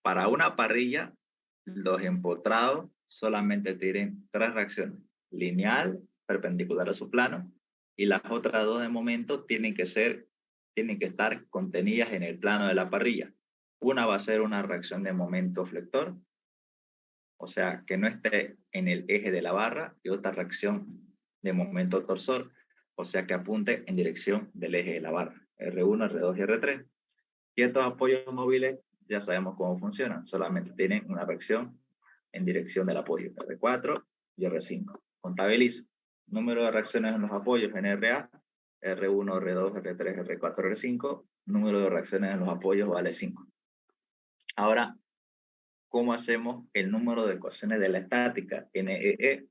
para una parrilla, los empotrados solamente tienen 3 reacciones: lineal, perpendicular a su plano, y las otras 2 de momento tienen que estar contenidas en el plano de la parrilla. Una va a ser una reacción de momento flector, o sea, que no esté en el eje de la barra, y otra reacción de momento torsor, o sea, que apunte en dirección del eje de la barra, R1, R2 y R3. Y estos apoyos móviles ya sabemos cómo funcionan, solamente tienen una reacción en dirección del apoyo, R4 y R5. Contabilizo. Número de reacciones en los apoyos en RA, R1, R2, R3, R4, R5. Número de reacciones en los apoyos vale 5. Ahora, ¿cómo hacemos el número de ecuaciones de la estática, NEE?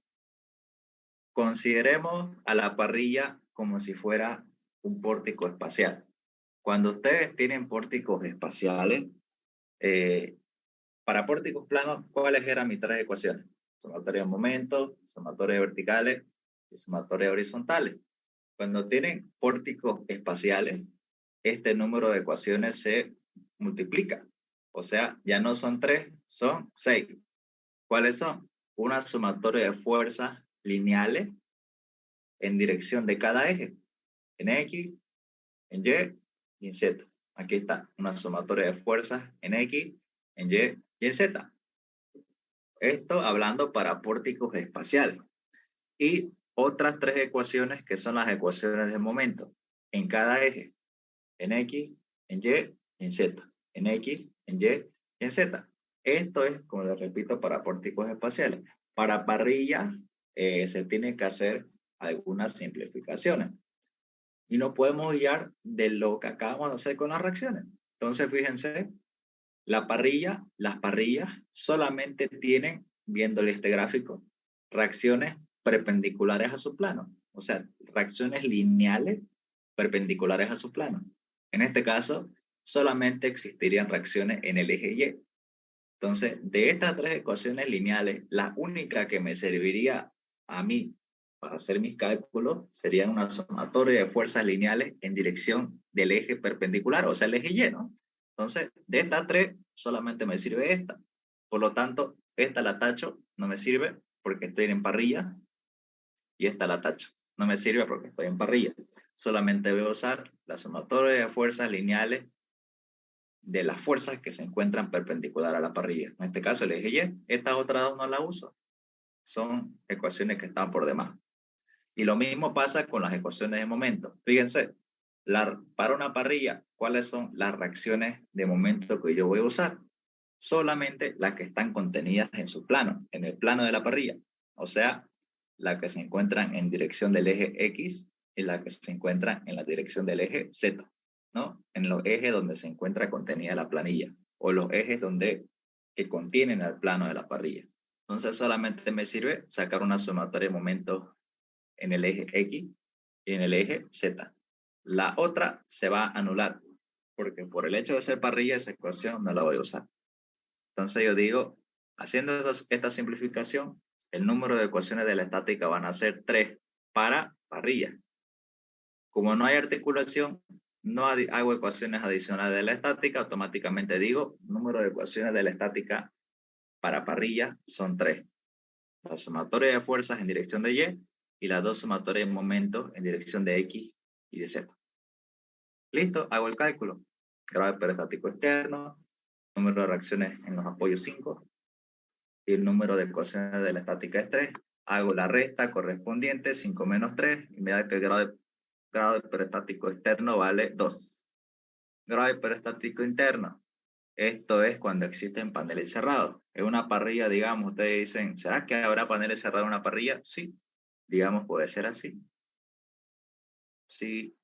Consideremos a la parrilla como si fuera un pórtico espacial. Cuando ustedes tienen pórticos espaciales, para pórticos planos, ¿cuáles eran mis 3 ecuaciones? Sumatoria de momentos, sumatoria de verticales y sumatoria de horizontales. Cuando tienen pórticos espaciales, este número de ecuaciones se multiplica. O sea, ya no son 3, son 6. ¿Cuáles son? Una sumatoria de fuerzas lineales en dirección de cada eje, en X, en Y y en Z. Aquí está, una sumatoria de fuerzas en X, en Y y en Z. Esto hablando para pórticos espaciales. Y otras 3 ecuaciones que son las ecuaciones de momento en cada eje, en X, en Y y en Z. En X, en Y y en Z. Esto es, como les repito, para pórticos espaciales. Para parrillas se tienen que hacer algunas simplificaciones. Y no podemos guiar de lo que acabamos de hacer con las reacciones. Entonces, fíjense, las parrillas solamente tienen, viéndole este gráfico, reacciones perpendiculares a su plano. O sea, reacciones lineales perpendiculares a su plano. En este caso, solamente existirían reacciones en el eje Y. Entonces, de estas 3 ecuaciones lineales, la única que me serviría a mí para hacer mis cálculos sería una sumatoria de fuerzas lineales en dirección del eje perpendicular, o sea, el eje Y, ¿no? Entonces, de estas 3, solamente me sirve esta. Por lo tanto, esta la tacho, no me sirve porque estoy en parrilla, y esta la tacho, no me sirve porque estoy en parrilla. Solamente voy a usar la sumatoria de fuerzas lineales de las fuerzas que se encuentran perpendicular a la parrilla. En este caso el eje Y. Estas otras dos no las uso. Son ecuaciones que están por demás. Y lo mismo pasa con las ecuaciones de momento. Fíjense, para una parrilla, ¿cuáles son las reacciones de momento que yo voy a usar? Solamente las que están contenidas en su plano, en el plano de la parrilla. O sea, las que se encuentran en dirección del eje X y las que se encuentran en la dirección del eje Z, ¿no? En los ejes donde se encuentra contenida la planilla o los ejes que contienen el plano de la parrilla. Entonces solamente me sirve sacar una sumatoria de momentos en el eje X y en el eje Z. La otra se va a anular porque por el hecho de ser parrilla esa ecuación no la voy a usar. Entonces yo digo, haciendo esta simplificación, el número de ecuaciones de la estática van a ser 3 para parrilla. Como no hay articulación, no hago ecuaciones adicionales de la estática, automáticamente digo, número de ecuaciones de la estática para parrilla son 3. La sumatoria de fuerzas en dirección de Y las dos sumatorias de momentos en dirección de X y de Z. Listo, hago el cálculo. Grado hiperestático externo, número de reacciones en los apoyos 5 y el número de ecuaciones de la estática es 3. Hago la resta correspondiente, 5 menos 3, y me da que el grado hiperestático externo vale 2. Grado hiperestático interno. Esto es cuando existen paneles cerrados. En una parrilla, digamos, ustedes dicen, ¿será que habrá paneles cerrados en una parrilla? Sí. Digamos, puede ser así. Sí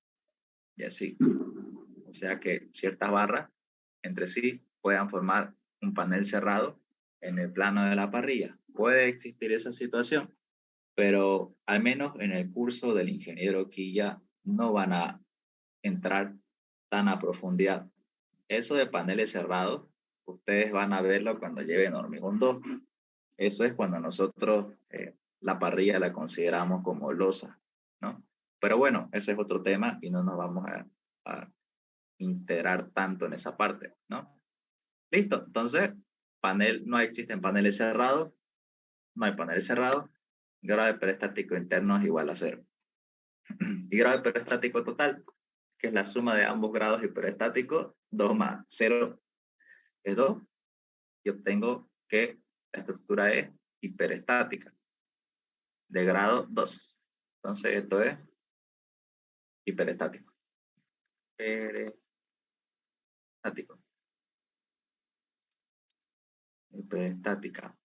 y así. O sea que ciertas barras entre sí puedan formar un panel cerrado en el plano de la parrilla. Puede existir esa situación, pero al menos en el curso del ingeniero Quilla no van a entrar tan a profundidad. Eso de paneles cerrados, ustedes van a verlo cuando lleven hormigón 2. Eso es cuando nosotros la parrilla la consideramos como losa, ¿no? Pero bueno, ese es otro tema y no nos vamos a integrar tanto en esa parte, ¿no? Listo, entonces, no existen paneles cerrados, no hay paneles cerrados, grado de peristático interno es igual a 0. Y grado de peristático total, que es la suma de ambos grados hiperestáticos, 2 más 0 es 2, y obtengo que la estructura es hiperestática, de grado 2. Entonces, esto es hiperestático. Hiperestático. Hiperestática.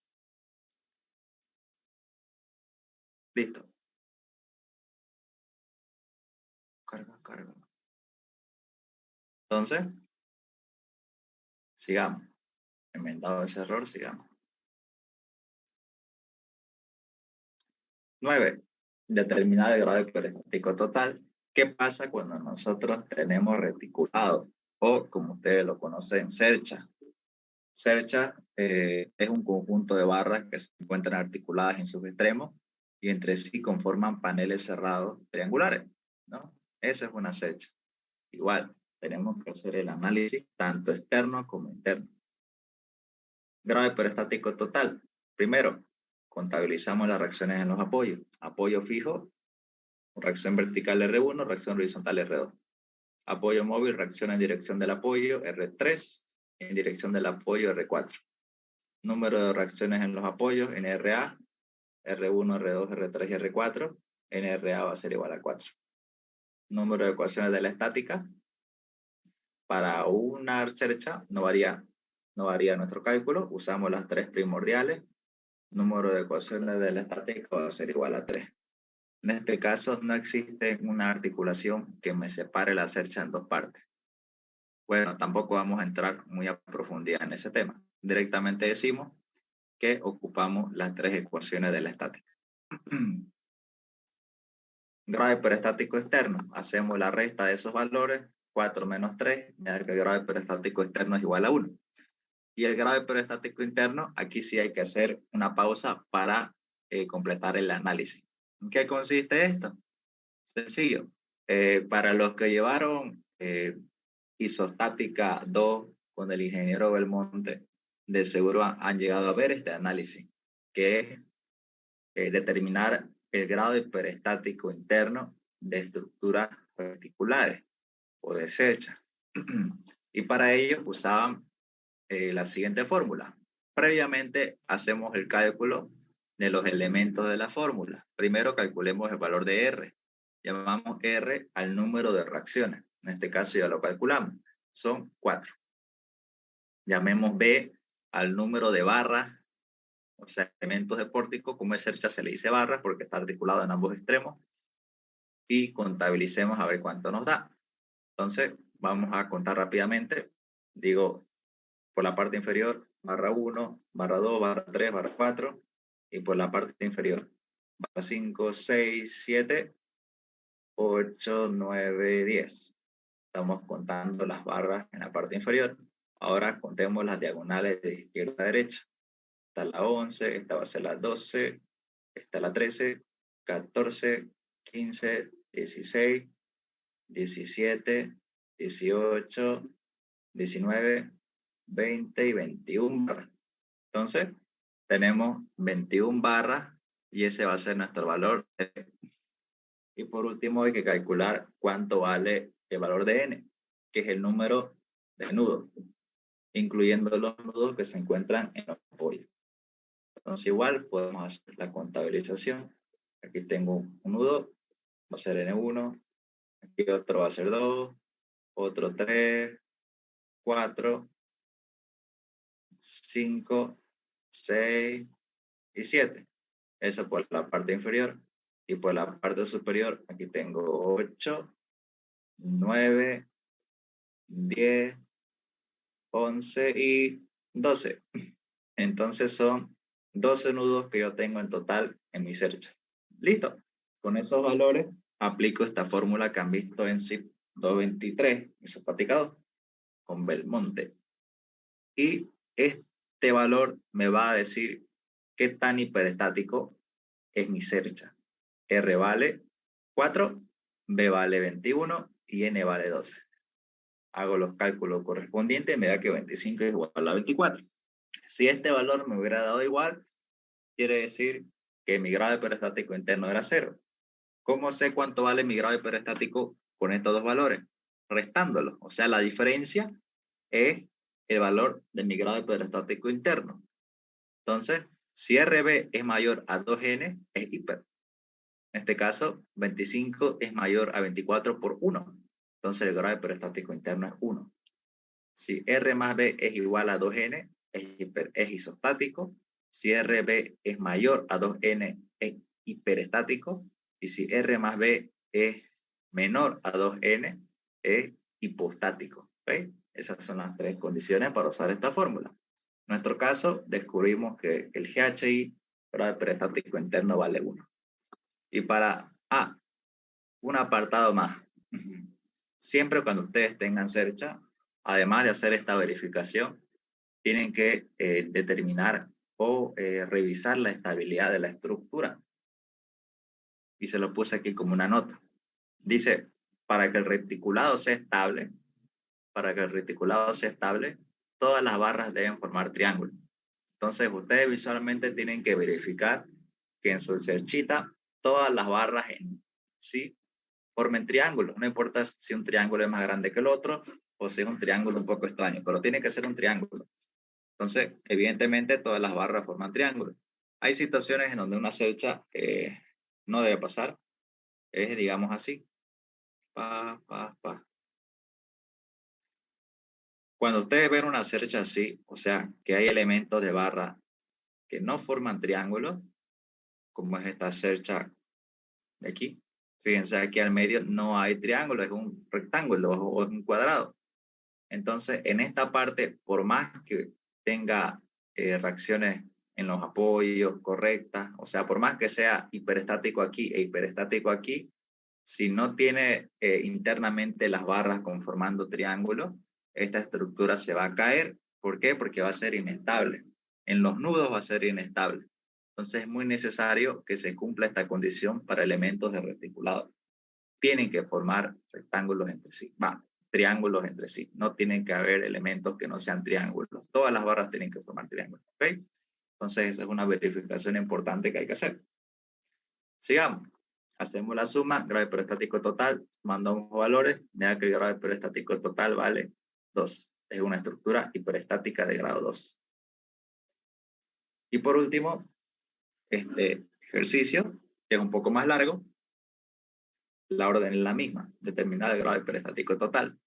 Listo. Carga. Entonces, sigamos. Enmendado ese error, sigamos. 9. Determinar el grado hiperestático total. ¿Qué pasa cuando nosotros tenemos reticulado? O, como ustedes lo conocen, cercha. Cercha es un conjunto de barras que se encuentran articuladas en sus extremos y entre sí conforman paneles cerrados triangulares, ¿no? Esa es una cercha. Igual, tenemos que hacer el análisis tanto externo como interno. Grado hiperestático total. Primero, contabilizamos las reacciones en los apoyos. Apoyo fijo, reacción vertical R1, reacción horizontal R2. Apoyo móvil, reacción en dirección del apoyo R3, en dirección del apoyo R4. Número de reacciones en los apoyos, NRA, R1, R2, R3 y R4. NRA va a ser igual a 4. Número de ecuaciones de la estática. Para una cercha no varía nuestro cálculo. Usamos las 3 primordiales. Número de ecuaciones de la estática va a ser igual a 3. En este caso no existe una articulación que me separe la cercha en dos partes. Bueno, tampoco vamos a entrar muy a profundidad en ese tema. Directamente decimos que ocupamos las 3 ecuaciones de la estática. Grado hiperestático externo. Hacemos la resta de esos valores. 4 menos 3, me da que el grado hiperestático externo es igual a 1. Y el grado hiperestático interno, aquí sí hay que hacer una pausa para completar el análisis. ¿En qué consiste esto? Sencillo. Para los que llevaron isostática 2 con el ingeniero Belmonte, de seguro han llegado a ver este análisis, que es determinar el grado hiperestático interno de estructuras particulares o de cercha. Y para ello usaban la siguiente fórmula. Previamente hacemos el cálculo de los elementos de la fórmula. Primero calculemos el valor de R. Llamamos R al número de reacciones. En este caso ya lo calculamos. Son 4. Llamemos B al número de barras, o sea, elementos de pórtico. Como es cercha se le dice barras porque está articulado en ambos extremos. Y contabilicemos a ver cuánto nos da. Entonces, vamos a contar rápidamente. Digo, por la parte inferior, barra 1, barra 2, barra 3, barra 4. Y por la parte inferior, barra 5, 6, 7, 8, 9, 10. Estamos contando las barras en la parte inferior. Ahora contemos las diagonales de izquierda a derecha. Está la 11, esta va a ser la 12, esta la 13, 14, 15, 16, 17, 18, 19, 20 y 21 barras. Entonces, tenemos 21 barras y ese va a ser nuestro valor. Y por último, hay que calcular cuánto vale el valor de n, que es el número de nudos, incluyendo los nudos que se encuentran en los apoyos. Entonces, igual podemos hacer la contabilización. Aquí tengo un nudo, va a ser n1, aquí otro va a ser 2, otro 3, 4, 5, 6 y 7. Eso por la parte inferior. Y por la parte superior, aquí tengo 8, 9, 10, 11 y 12. Entonces son 12 nudos que yo tengo en total en mi cercha. Listo. Con esos valores aplico esta fórmula que han visto en SIP 223, isopaticado, con Belmonte. Y este valor me va a decir qué tan hiperestático es mi cercha. R vale 4, B vale 21 y N vale 12. Hago los cálculos correspondientes y me da que 25 es igual a 24. Si este valor me hubiera dado igual, quiere decir que mi grado hiperestático interno era 0. ¿Cómo sé cuánto vale mi grado hiperestático con estos dos valores? Restándolos. O sea, la diferencia es el valor de mi grado hiperestático interno. Entonces, si RB es mayor a 2N, es hiper. En este caso, 25 es mayor a 24 por 1. Entonces, el grado hiperestático interno es 1. Si R más B es igual a 2N, es isostático. Si RB es mayor a 2N, es hiperestático. Y si R más B es menor a 2N, es hipostático. ¿Okay? Esas son las tres condiciones para usar esta fórmula. En nuestro caso, descubrimos que el GHI, grado hiperestático interno, vale 1. Y para un apartado más. Siempre cuando ustedes tengan cercha, además de hacer esta verificación, tienen que determinar o revisar la estabilidad de la estructura. Y se lo puse aquí como una nota. Dice, para que el reticulado sea estable, todas las barras deben formar triángulo. Entonces, ustedes visualmente tienen que verificar que en su cerchita todas las barras en sí formen triángulos. No importa si un triángulo es más grande que el otro o si es un triángulo un poco extraño, pero tiene que ser un triángulo. Entonces, evidentemente, todas las barras forman triángulos. Hay situaciones en donde una cercha no debe pasar. Es, digamos así. Cuando ustedes ven una cercha así, o sea, que hay elementos de barra que no forman triángulos, como es esta cercha de aquí. Fíjense, aquí al medio no hay triángulo, es un rectángulo o es un cuadrado. Entonces, en esta parte, por más que tenga reacciones en los apoyos correctas, o sea, por más que sea hiperestático aquí e hiperestático aquí, si no tiene internamente las barras conformando triángulo, esta estructura se va a caer. ¿Por qué? Porque va a ser inestable. En los nudos va a ser inestable. Entonces es muy necesario que se cumpla esta condición para elementos de reticulado. Tienen que formar rectángulos entre sí, triángulos entre sí. No tienen que haber elementos que no sean triángulos. Todas las barras tienen que formar triángulos. ¿Ok? Entonces esa es una verificación importante que hay que hacer. Sigamos. Hacemos la suma, grado hiperestático total, mandamos valores, me da que el grado hiperestático total vale 2. Es una estructura hiperestática de grado 2. Y por último, este ejercicio, que es un poco más largo, la orden es la misma, determinar el grado hiperestático total.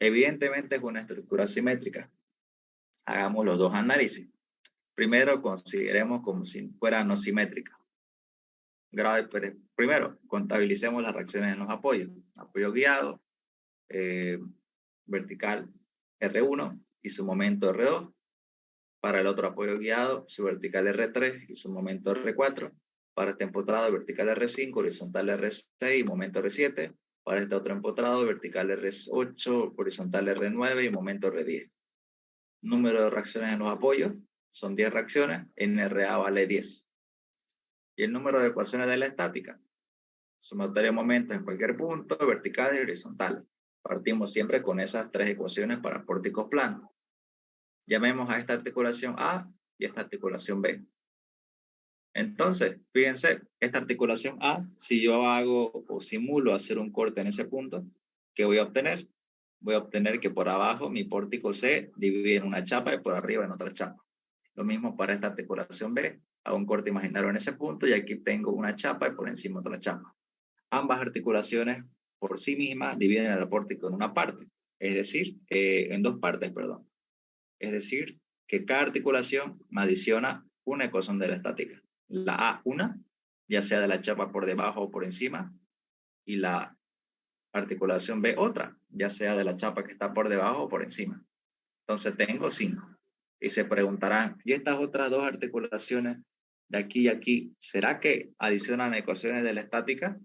Evidentemente es una estructura simétrica. Hagamos los dos análisis. Primero, consideremos como si fuera no simétrica. Primero, contabilicemos las reacciones en los apoyos. Apoyo guiado, vertical R1 y su momento R2. Para el otro apoyo guiado, su vertical R3 y su momento R4. Para este empotrado, vertical R5, horizontal R6 y momento R7. Para este otro empotrado, vertical R8, horizontal R9 y momento R10. Número de reacciones en los apoyos son 10 reacciones, NRA vale 10. Y el número de ecuaciones de la estática, sumatoria de momentos en cualquier punto, vertical y horizontal. Partimos siempre con esas tres ecuaciones para pórticos planos. Llamemos a esta articulación A y esta articulación B. Entonces, fíjense, esta articulación A, si yo hago o simulo hacer un corte en ese punto, ¿qué voy a obtener? Voy a obtener que por abajo mi pórtico C divide en una chapa y por arriba en otra chapa. Lo mismo para esta articulación B. Hago un corte imaginario en ese punto y aquí tengo una chapa y por encima otra chapa. Ambas articulaciones por sí mismas dividen el pórtico en una parte, es decir, en dos partes, perdón. Es decir, que cada articulación me adiciona una ecuación de la estática. La A, una, ya sea de la chapa por debajo o por encima, y la articulación B, otra, ya sea de la chapa que está por debajo o por encima. Entonces tengo 5. Y se preguntarán, ¿y estas otras dos articulaciones de aquí y aquí, será que adicionan ecuaciones de la estática?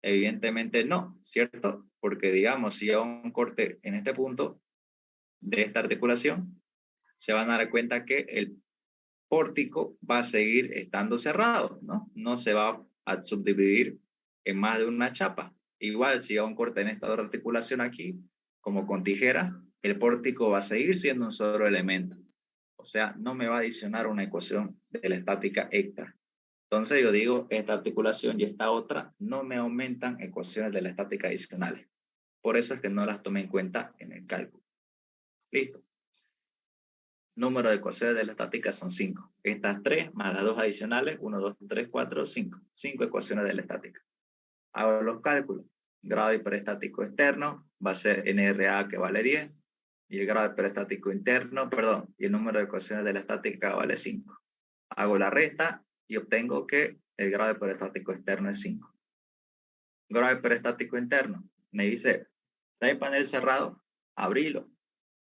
Evidentemente no, ¿cierto? Porque digamos, si hago un corte en este punto de esta articulación, se van a dar cuenta que el pórtico va a seguir estando cerrado, ¿no? No se va a subdividir en más de una chapa. Igual, si hago un corte en esta otra articulación aquí, como con tijera, el pórtico va a seguir siendo un solo elemento. O sea, no me va a adicionar una ecuación de la estática extra. Entonces yo digo, esta articulación y esta otra no me aumentan ecuaciones de la estática adicionales. Por eso es que no las tomé en cuenta en el cálculo. Listo. Número de ecuaciones de la estática son 5. Estas 3 más las 2 adicionales, 1, 2, 3, 4, 5. 5 ecuaciones de la estática. Hago los cálculos. Grado hiperestático externo va a ser NRA que vale 10. Y el grado hiperestático interno, perdón, y el número de ecuaciones de la estática vale 5. Hago la resta y obtengo que el grado hiperestático externo es 5. Grado hiperestático interno, me dice, ¿está el panel cerrado? Abrilo.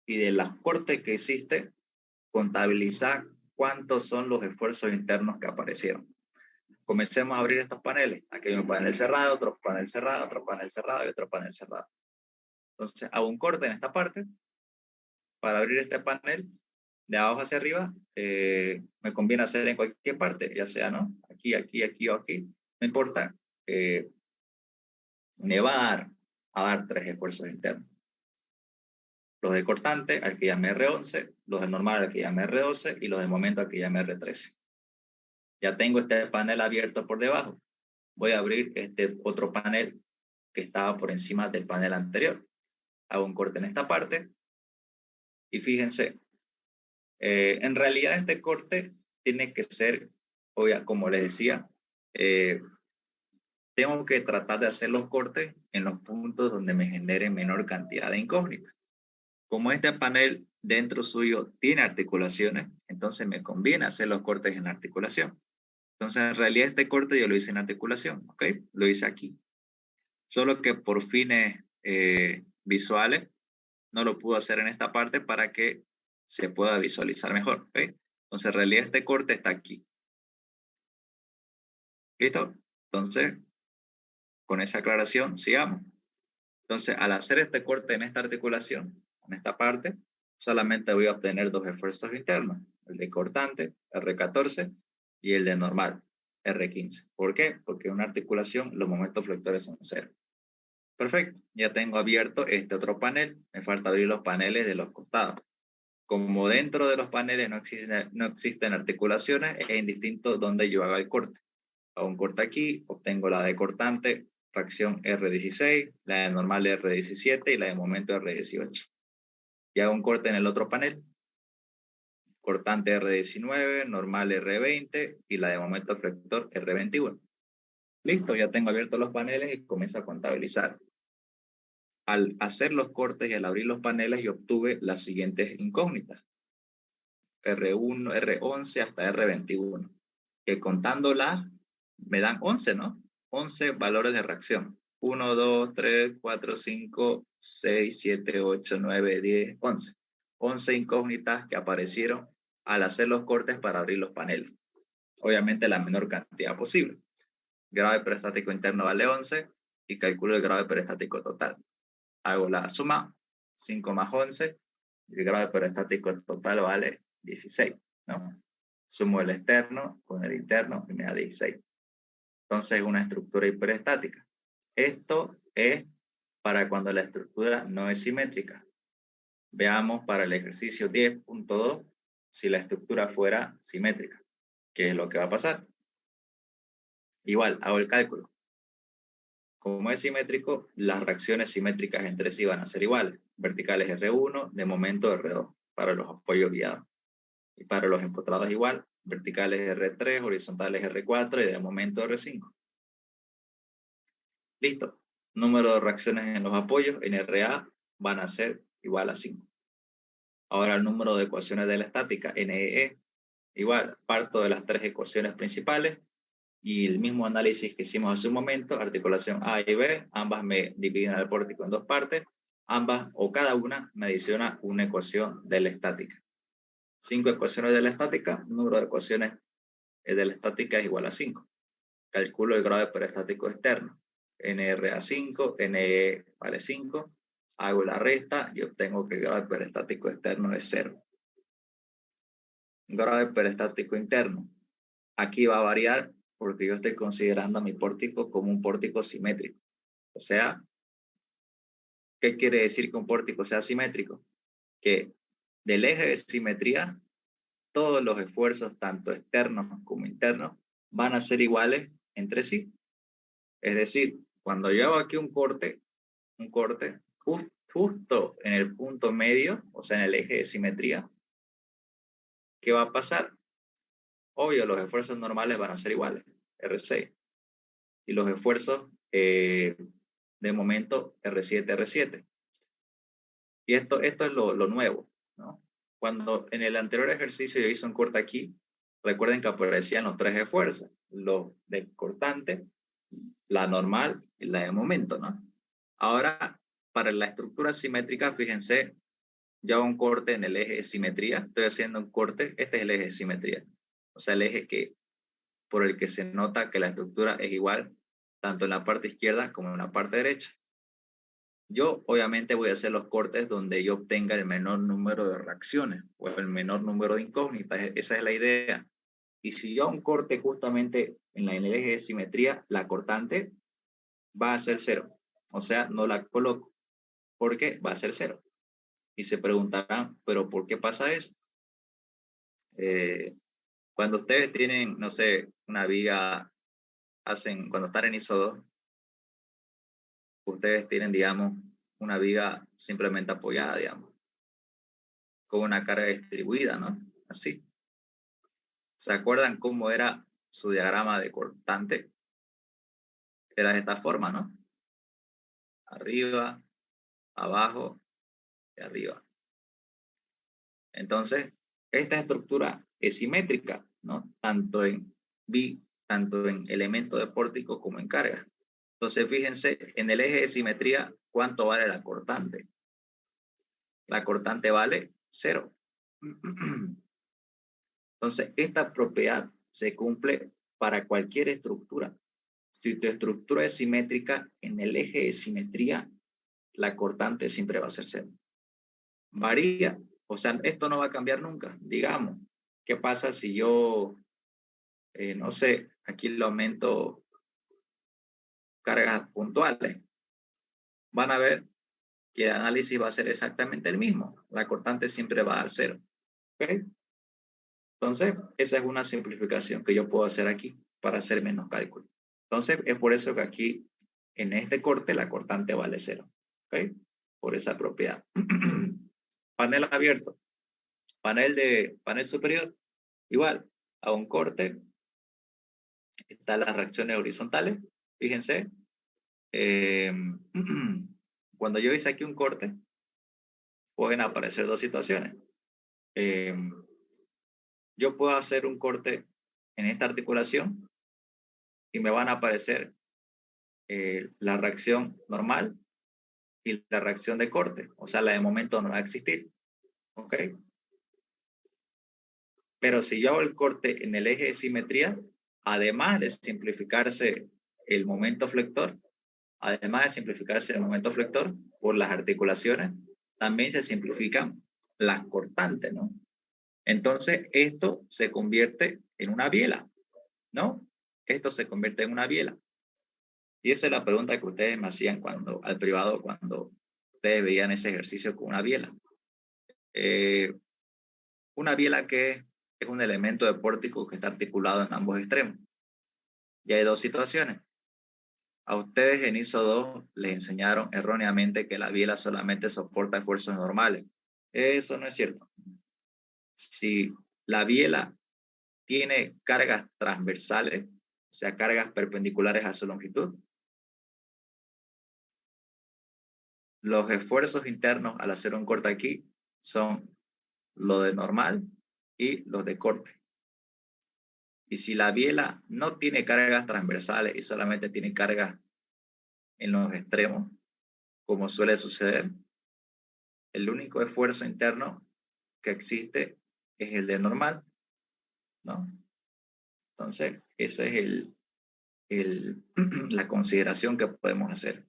Y de las cortes que hiciste, contabilizar cuántos son los esfuerzos internos que aparecieron. Comencemos a abrir estos paneles. Aquí hay un panel cerrado, otro panel cerrado, otro panel cerrado y otro panel cerrado. Entonces hago un corte en esta parte para abrir este panel de abajo hacia arriba. Me conviene hacer en cualquier parte, ya sea, ¿no? Aquí, aquí, aquí o aquí. No importa. Me va a dar 3 esfuerzos internos. Los de cortante, al que llame R11, los de normal, al que llame R12 y los de momento, al que llame R13. Ya tengo este panel abierto por debajo. Voy a abrir este otro panel que estaba por encima del panel anterior. Hago un corte en esta parte y fíjense, en realidad este corte tiene que ser, como les decía, tengo que tratar de hacer los cortes en los puntos donde me genere menor cantidad de incógnitas. Como este panel dentro suyo tiene articulaciones, entonces me conviene hacer los cortes en articulación. Entonces, en realidad este corte yo lo hice en articulación, ¿ok? Lo hice aquí. Solo que por fines visuales no lo puedo hacer en esta parte para que se pueda visualizar mejor, ¿ok? Entonces, en realidad este corte está aquí. ¿Listo? Entonces, con esa aclaración, sigamos. Entonces, al hacer este corte en esta articulación, en esta parte, solamente voy a obtener 2 esfuerzos internos, el de cortante, R14, y el de normal, R15. ¿Por qué? Porque en una articulación los momentos flectores son 0. Perfecto, ya tengo abierto este otro panel, me falta abrir los paneles de los costados. Como dentro de los paneles no existen articulaciones, es indistinto donde yo haga el corte. Hago un corte aquí, obtengo la de cortante, fracción R16, la de normal R17 y la de momento R18. y hago un corte en el otro panel. Cortante R19, normal R20 y la de momento efector R21. Listo, ya tengo abiertos los paneles y comienzo a contabilizar. Al hacer los cortes y al abrir los paneles, yo obtuve las siguientes incógnitas. R1, R11 hasta R21. Que contándolas me dan 11, ¿no? 11 valores de reacción. 1, 2, 3, 4, 5, 6, 7, 8, 9, 10, 11. 11 incógnitas que aparecieron al hacer los cortes para abrir los paneles. Obviamente la menor cantidad posible. Grado de peristático interno vale 11 y calculo el grado de peristático total. Hago la suma, 5 más 11, y el grado de peristático total vale 16, ¿no? Sumo el externo con el interno y me da 16. Entonces, una estructura hiperestática. Esto es para cuando la estructura no es simétrica. Veamos para el ejercicio 10.2 si la estructura fuera simétrica. ¿Qué es lo que va a pasar? Igual, hago el cálculo. Como es simétrico, las reacciones simétricas entre sí van a ser iguales. Verticales R1, de momento R2, para los apoyos guiados. Y para los empotrados igual, verticales R3, horizontales R4 y de momento R5. Listo. Número de reacciones en los apoyos en RA van a ser igual a 5. Ahora el número de ecuaciones de la estática, NEE, igual, parto de las tres ecuaciones principales y el mismo análisis que hicimos hace un momento, articulación A y B, ambas me dividen el pórtico en dos partes, ambas o cada una me adiciona una ecuación de la estática. 5 ecuaciones de la estática, número de ecuaciones de la estática es igual a 5. Calculo el grado de peristático externo. NRA5, NE vale 5. Hago la resta y obtengo que el grado de peristático externo es 0. Grado de peristático interno. Aquí va a variar porque yo estoy considerando a mi pórtico como un pórtico simétrico. O sea, ¿qué quiere decir que un pórtico sea simétrico? Que del eje de simetría, todos los esfuerzos, tanto externos como internos, van a ser iguales entre sí. Es decir, cuando yo hago aquí un corte justo en el punto medio, o sea, en el eje de simetría, ¿qué va a pasar? Obvio, los esfuerzos normales van a ser iguales, R6. Y los esfuerzos de momento, R7, R7. Y esto es lo nuevo, ¿no? Cuando en el anterior ejercicio yo hice un corte aquí, recuerden que aparecían los tres esfuerzos, los del cortante, la normal y la de momento, ¿no? Ahora, para la estructura simétrica, fíjense, ya un corte en el eje de simetría, estoy haciendo un corte, este es el eje de simetría, o sea, el eje por el que se nota que la estructura es igual, tanto en la parte izquierda como en la parte derecha. Yo obviamente voy a hacer los cortes donde yo obtenga el menor número de reacciones o el menor número de incógnitas, esa es la idea. Y si yo un corte justamente en el eje de simetría, la cortante va a ser 0. O sea, no la coloco porque va a ser 0. Y se preguntarán, ¿pero por qué pasa eso? Cuando ustedes tienen, no sé, una viga, cuando están en ISO 2, ustedes tienen, digamos, una viga simplemente apoyada, digamos, con una carga distribuida, ¿no? Así. ¿Se acuerdan cómo era su diagrama de cortante? Era de esta forma, ¿no? Arriba, abajo y arriba. Entonces, esta estructura es simétrica, ¿no? Tanto en elemento de pórtico como en carga. Entonces, fíjense, en el eje de simetría, ¿cuánto vale la cortante? La cortante vale 0. Entonces, esta propiedad se cumple para cualquier estructura. Si tu estructura es simétrica, en el eje de simetría, la cortante siempre va a ser 0. Varía, o sea, esto no va a cambiar nunca. Digamos, ¿qué pasa si yo, no sé, aquí le aumento cargas puntuales? Van a ver que el análisis va a ser exactamente el mismo. La cortante siempre va a dar 0. ¿Okay? Entonces, esa es una simplificación que yo puedo hacer aquí para hacer menos cálculo. Entonces, es por eso que aquí, en este corte, la cortante vale 0. ¿Okay? Por esa propiedad. panel abierto, panel superior, igual, a un corte, están las reacciones horizontales, fíjense, eh, cuando yo hice aquí un corte, pueden aparecer dos situaciones. Eh, yo puedo hacer un corte en esta articulación y me van a aparecer la reacción normal y la reacción de corte, o sea, la de momento no va a existir, ¿ok? Pero si yo hago el corte en el eje de simetría, además de simplificarse el momento flector, por las articulaciones, también se simplifican las cortantes, ¿no? Entonces, esto se convierte en una biela, ¿no? Esto se convierte en una biela. Y esa es la pregunta que ustedes me hacían al privado cuando ustedes veían ese ejercicio con una biela. Una biela que es un elemento de pórtico que está articulado en ambos extremos. Y hay dos situaciones. A ustedes en ISO 2 les enseñaron erróneamente que la biela solamente soporta esfuerzos normales. Eso no es cierto. Si la biela tiene cargas transversales, o sea, cargas perpendiculares a su longitud, los esfuerzos internos al hacer un corte aquí son los de normal y los de corte. Y si la biela no tiene cargas transversales y solamente tiene cargas en los extremos, como suele suceder, el único esfuerzo interno que existe es el de normal, ¿no? Entonces, esa es la consideración que podemos hacer.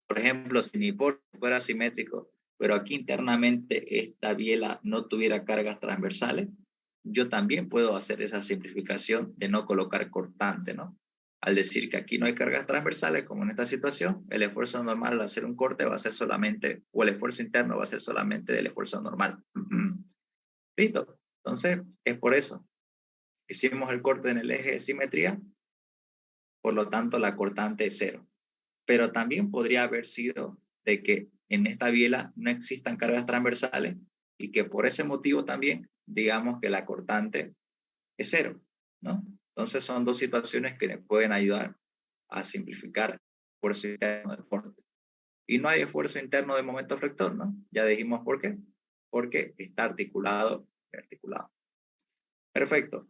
Por ejemplo, si mi pórtico fuera simétrico, pero aquí internamente esta biela no tuviera cargas transversales, yo también puedo hacer esa simplificación de no colocar cortante, ¿no? Al decir que aquí no hay cargas transversales, como en esta situación, el esfuerzo normal al hacer un corte va a ser solamente, o el esfuerzo interno va a ser solamente del esfuerzo normal. ¿Listo? Entonces, es por eso. Hicimos el corte en el eje de simetría, por lo tanto la cortante es 0. Pero también podría haber sido de que en esta biela no existan cargas transversales y que por ese motivo también digamos que la cortante es 0, ¿no? Entonces son dos situaciones que le pueden ayudar a simplificar el esfuerzo interno del corte. Y no hay esfuerzo interno de momento flector, ¿no? Ya dijimos por qué. Porque está articulado y articulado. Perfecto.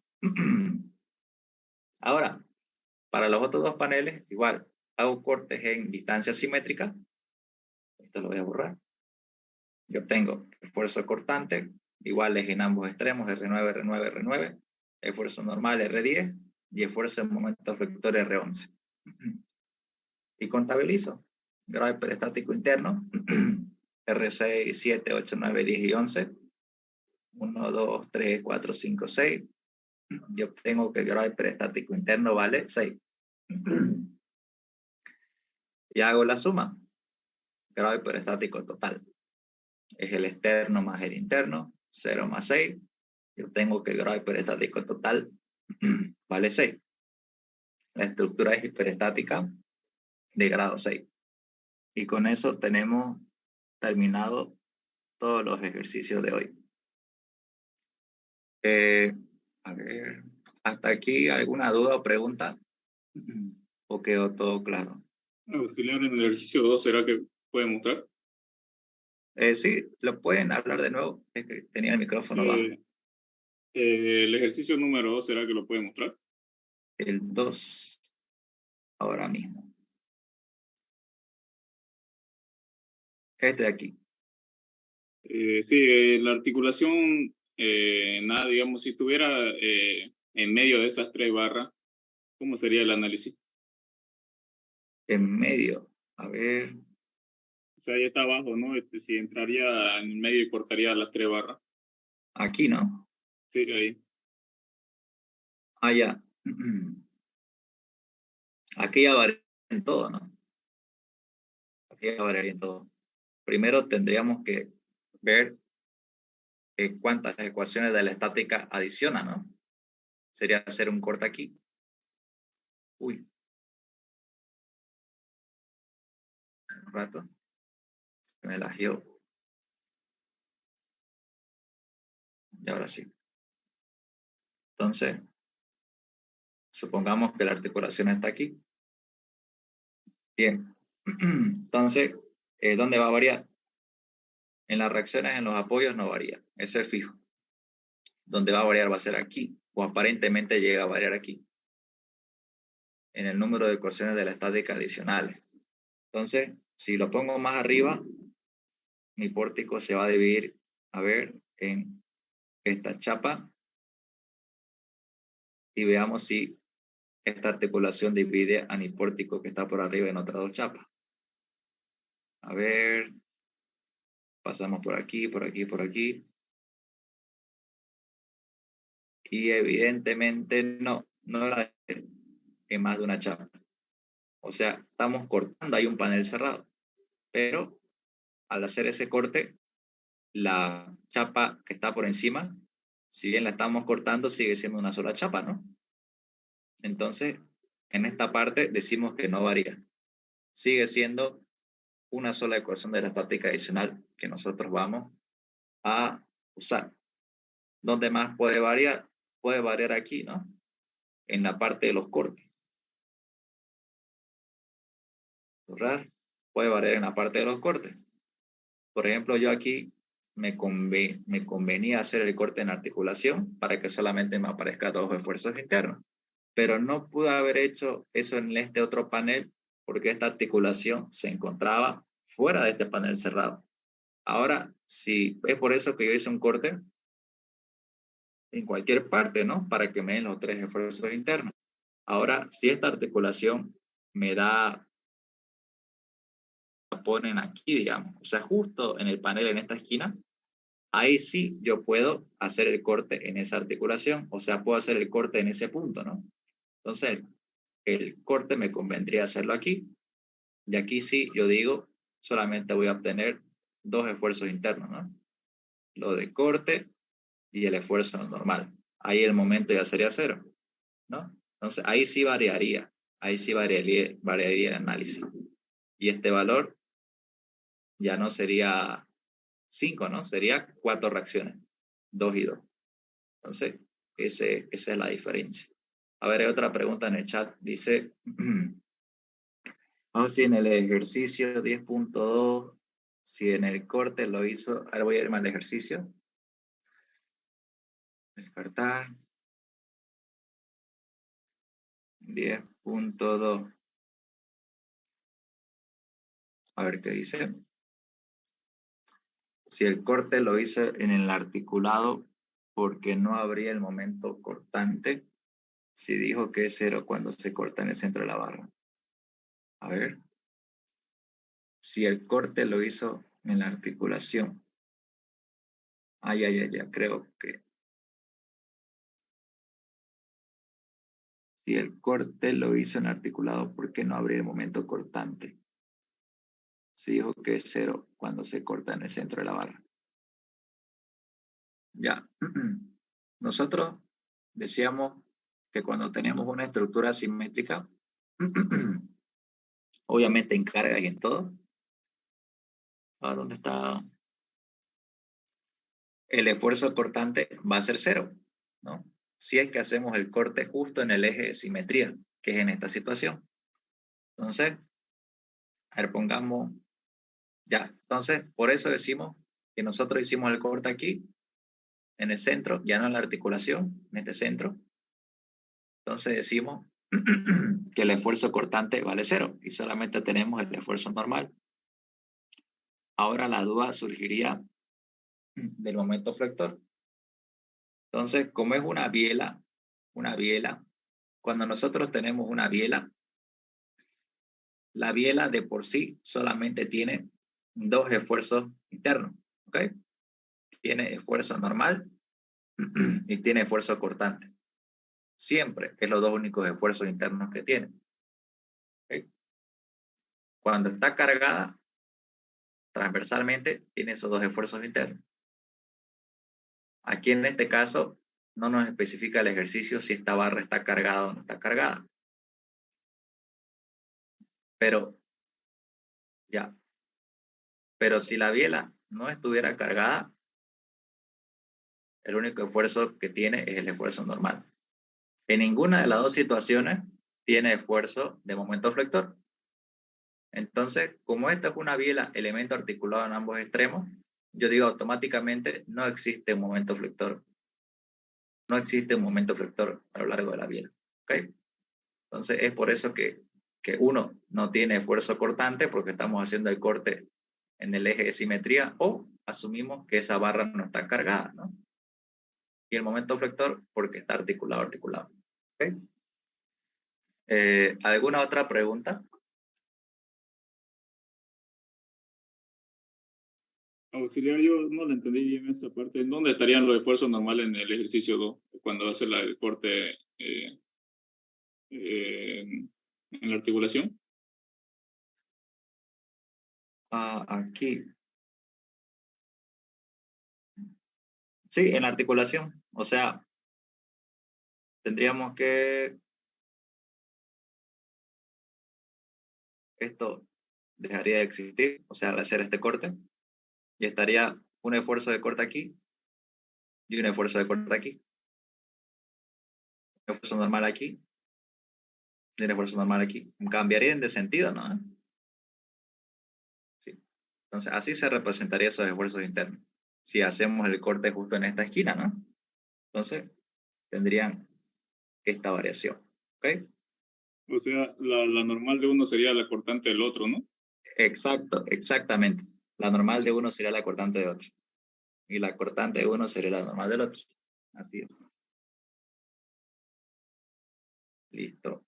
Ahora, para los otros dos paneles, igual, hago cortes en distancia simétrica. Esto lo voy a borrar. Yo obtengo esfuerzo cortante, iguales en ambos extremos, R9, R9, R9, esfuerzo normal R10 y esfuerzo en momento flector R11. Y contabilizo. Grado hiperestático interno, R6, 7, 8, 9, 10 y 11. 1, 2, 3, 4, 5, 6. Yo obtengo que el grado hiperestático interno vale 6. Y hago la suma. Grado hiperestático total es el externo más el interno, 0 más 6. Yo tengo que el grado hiperestático total vale 6. La estructura es hiperestática de grado 6. Y con eso tenemos terminado todos los ejercicios de hoy. A ver, ¿hasta aquí alguna duda o pregunta? ¿O quedó todo claro? Auxiliar en el ejercicio 2, ¿será que puede mostrar? Sí, lo pueden hablar de nuevo. Es que tenía el micrófono bajo. El ejercicio número 2, ¿será que lo puede mostrar? El 2, ahora mismo. Este de aquí. Sí, la articulación, nada, digamos, si estuviera en medio de esas 3 barras, ¿cómo sería el análisis? En medio. A ver. O sea, ahí está abajo, ¿no? Si entraría en el medio y cortaría las 3 barras. Aquí, ¿no? Sí, ahí. Ah, ya. Aquí ya varía en todo, ¿no? Aquí ya varía en todo. Primero tendríamos que ver cuántas ecuaciones de la estática adiciona, ¿no? Sería hacer un corte aquí. Uy. Un rato. Me la dio. Y ahora sí. Entonces, supongamos que la articulación está aquí. Bien. Entonces, ¿dónde va a variar? En las reacciones, en los apoyos no varía. Eso es fijo. Donde va a variar va a ser aquí, o aparentemente llega a variar aquí, en el número de ecuaciones de la estática adicionales. Entonces, si lo pongo más arriba, mi pórtico se va a dividir, a ver, en esta chapa, y veamos si esta articulación divide a mi pórtico que está por arriba en otras dos chapas. A ver, pasamos por aquí, por aquí, por aquí. Y evidentemente no era en más de una chapa. O sea, estamos cortando, hay un panel cerrado. Pero al hacer ese corte, la chapa que está por encima, si bien la estamos cortando, sigue siendo una sola chapa, ¿no? Entonces, en esta parte decimos que no varía. Sigue siendo una sola ecuación de la estática adicional que nosotros vamos a usar. ¿Dónde más puede variar? Puede variar aquí, ¿no? En la parte de los cortes. ¿Verdad? Puede variar en la parte de los cortes. Por ejemplo, yo aquí me convenía hacer el corte en articulación para que solamente me aparezca dos esfuerzos internos. Pero no pude haber hecho eso en este otro panel porque esta articulación se encontraba fuera de este panel cerrado. Ahora, si es por eso que yo hice un corte en cualquier parte, ¿no? Para que me den los tres esfuerzos internos. Ahora, si esta articulación me da, la ponen aquí, digamos, o sea, justo en el panel en esta esquina, ahí sí yo puedo hacer el corte en esa articulación, o sea, puedo hacer el corte en ese punto, ¿no? Entonces, el corte me convendría hacerlo aquí, y aquí sí, yo digo, solamente voy a obtener dos esfuerzos internos, ¿no? Lo de corte y el esfuerzo normal. Ahí el momento ya sería cero, ¿no? Entonces, ahí sí variaría el análisis. Y este valor ya no sería 5, ¿no? Sería 4 reacciones, 2 y 2. Entonces, esa es la diferencia. A ver, hay otra pregunta en el chat. Dice, vamos si en el ejercicio 10.2, si en el corte lo hizo, ahora voy a irme al ejercicio. Descartar. 10.2. A ver qué dice. Si el corte lo hizo en el articulado, porque no habría el momento cortante, si dijo que es cero cuando se corta en el centro de la barra. A ver. Si el corte lo hizo en la articulación. Creo que. Si el corte lo hizo en articulado, ¿por qué no habría el momento cortante? Se dijo que es cero cuando se corta en el centro de la barra. Ya. Nosotros decíamos que cuando tenemos una estructura simétrica, obviamente en cargas y en todo, ¿a dónde está? El esfuerzo cortante va a ser cero, ¿no? Si es que hacemos el corte justo en el eje de simetría, que es en esta situación. Entonces, a ver, pongamos, ya, entonces, por eso decimos que nosotros hicimos el corte aquí, en el centro, ya no en la articulación, en este centro. Entonces decimos que el esfuerzo cortante vale cero y solamente tenemos el esfuerzo normal. Ahora la duda surgiría del momento flector. Entonces, como es una biela, cuando nosotros tenemos una biela, la biela de por sí solamente tiene dos esfuerzos internos, ¿ok? Tiene esfuerzo normal y tiene esfuerzo cortante. Siempre es los dos únicos esfuerzos internos que tiene. ¿Okay? Cuando está cargada, transversalmente, tiene esos dos esfuerzos internos. Aquí en este caso, no nos especifica el ejercicio si esta barra está cargada o no está cargada. Pero, ya. Pero si la biela no estuviera cargada, el único esfuerzo que tiene es el esfuerzo normal. En ninguna de las dos situaciones tiene esfuerzo de momento flector. Entonces, como esta es una biela elemento articulado en ambos extremos, yo digo automáticamente no existe un momento flector. No existe un momento flector a lo largo de la biela. ¿Okay? Entonces, es por eso que uno no tiene esfuerzo cortante porque estamos haciendo el corte en el eje de simetría o asumimos que esa barra no está cargada, ¿no? Y el momento flector porque está articulado. ¿Okay? ¿Alguna otra pregunta? Auxiliar, yo no le entendí bien esta parte. ¿En dónde estarían los esfuerzos normales en el ejercicio 2 cuando hace el corte en la articulación? Aquí. Sí, en la articulación. O sea, tendríamos que esto dejaría de existir, o sea, al hacer este corte, y estaría un esfuerzo de corte aquí y un esfuerzo de corte aquí. Un esfuerzo normal aquí y un esfuerzo normal aquí. Cambiarían de sentido, ¿no? Sí. Entonces, así se representaría esos esfuerzos internos. Si hacemos el corte justo en esta esquina, ¿no? Entonces, tendrían esta variación. ¿Ok? O sea, la normal de uno sería la cortante del otro, ¿no? Exacto, exactamente. La normal de uno sería la cortante de otro. Y la cortante de uno sería la normal del otro. Así es. Listo.